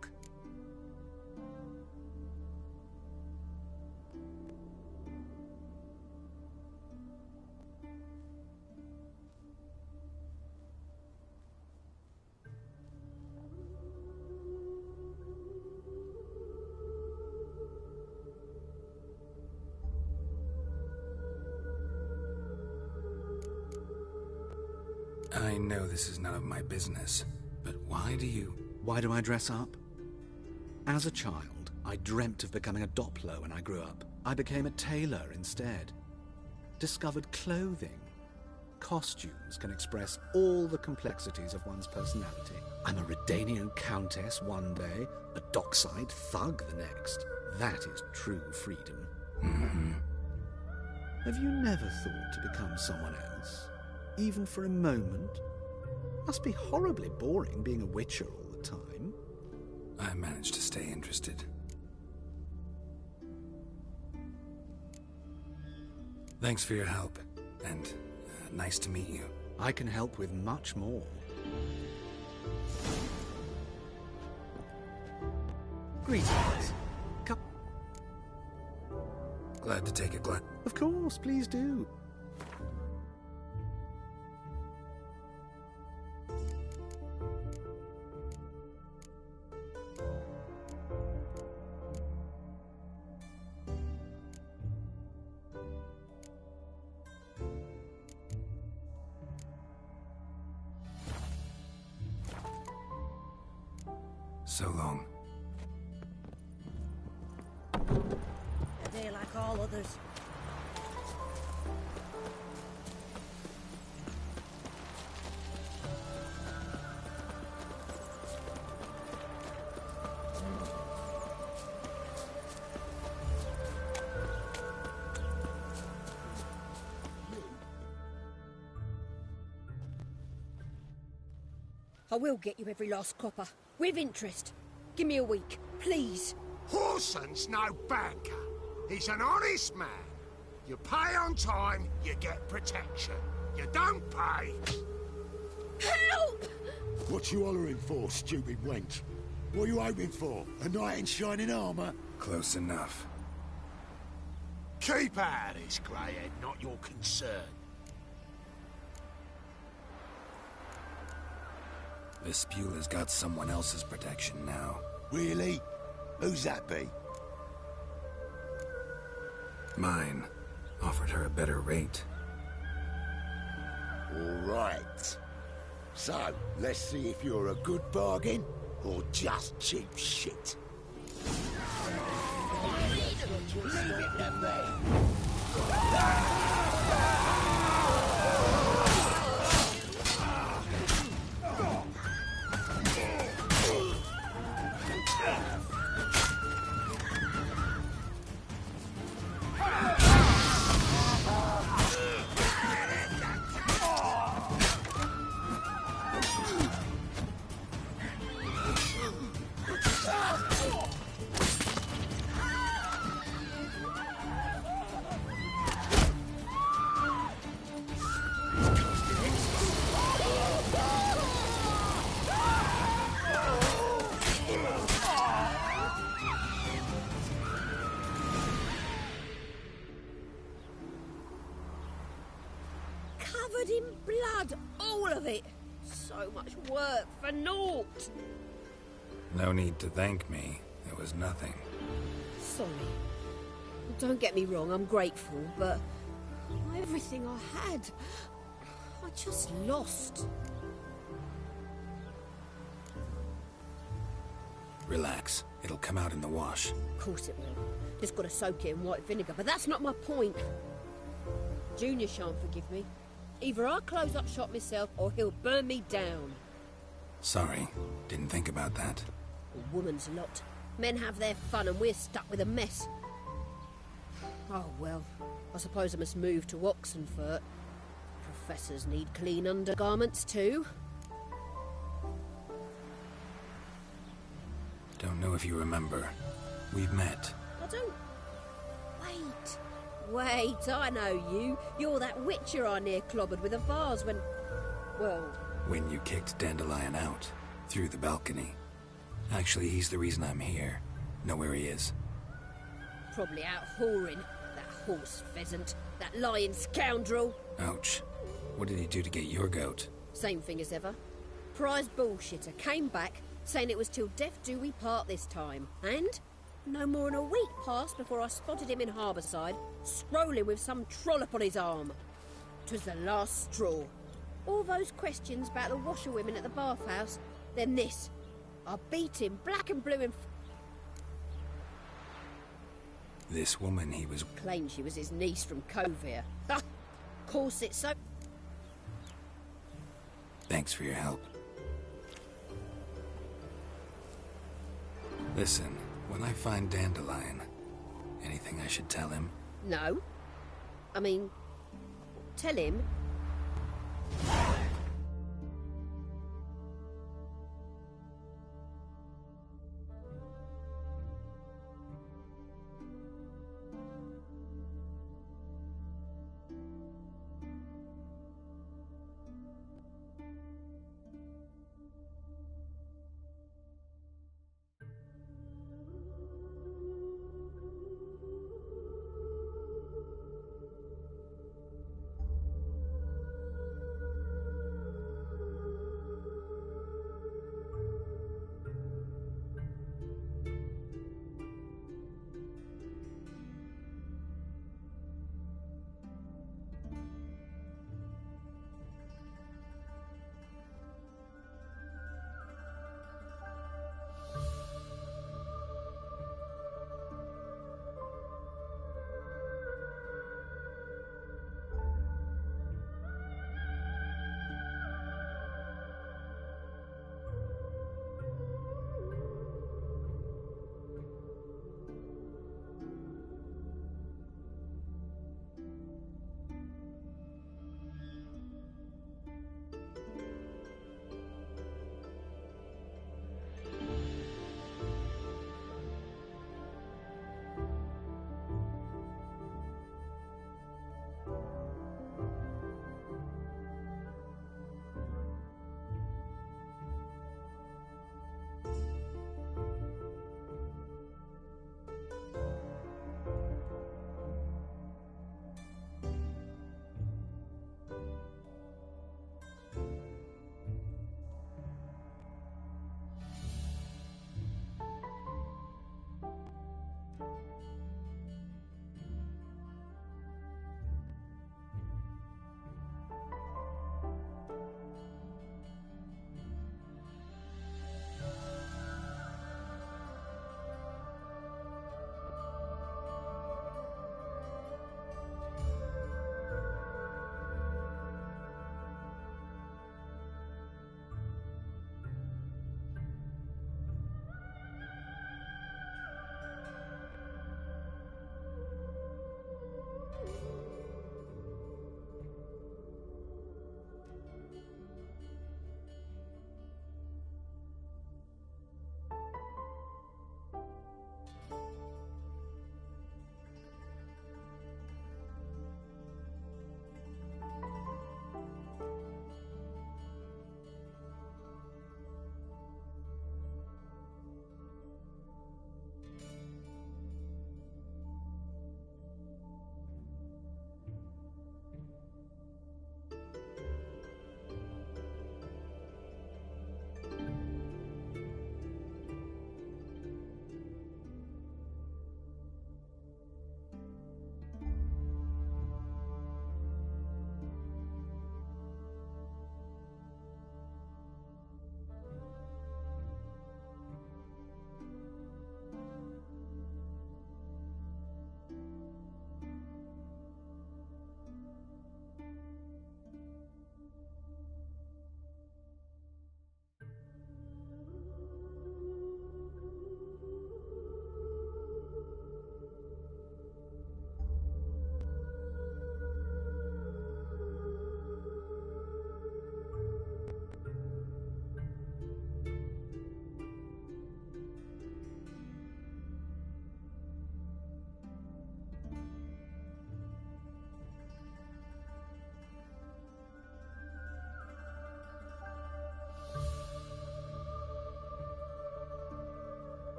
I know this is none of my business, but why do I dress up? As a child, I dreamt of becoming a Doppler when I grew up. I became a tailor instead. Discovered clothing. Costumes can express all the complexities of one's personality. I'm a Redanian countess one day, a dockside thug the next. That is true freedom. Mm-hmm. Have you never thought to become someone else? Even for a moment? Must be horribly boring being a witcher all the time. I managed to stay interested. Thanks for your help, and nice to meet you. I can help with much more. Greetings. Glad to take a glass. Of course, please do. So long. A day like all others. I will get you every last copper. With interest. Give me a week, please. Horson's no banker. He's an honest man. You pay on time, you get protection. You don't pay... Help! What you hollering for, stupid wench? What are you hoping for? A knight in shining armour? Close enough. Keep out of this, greyhead, not your concern. Vespula's got someone else's protection now. Really? Who's that be? Mine. Offered her a better rate. All right. So, let's see if you're a good bargain or just cheap shit. Leave it to me. Covered in blood, all of it. So much work for naught. No need to thank me. There was nothing. Sorry. Don't get me wrong, I'm grateful, but everything I had, I just lost. Relax. It'll come out in the wash. Of course it will. Just got to soak it in white vinegar, but that's not my point. Junior shan't forgive me. Either I'll close up shop myself, or he'll burn me down. Sorry. Didn't think about that. A woman's lot. Men have their fun and we're stuck with a mess. Oh, well, I suppose I must move to Oxenfurt. Professors need clean undergarments too. Don't know if you remember. We've met. I don't... Wait, I know you. You're that witcher I near clobbered with a vase when... Well... When you kicked Dandelion out. Through the balcony. Actually, he's the reason I'm here. Know where he is. Probably out whoring. That horse pheasant. That lying scoundrel. Ouch. What did he do to get your goat? Same thing as ever. Prize bullshitter came back, saying it was till death do we part this time. And no more than a week passed before I spotted him in Harbourside, scrolling with some trollop on his arm. 'Twas the last straw. All those questions about the washerwomen at the bathhouse, then this. I beat him black and blue in... This woman he was... Claimed she was his niece from Covere. Ha! Course it's so... Thanks for your help. Listen, when I find Dandelion, anything I should tell him? No. I mean, tell him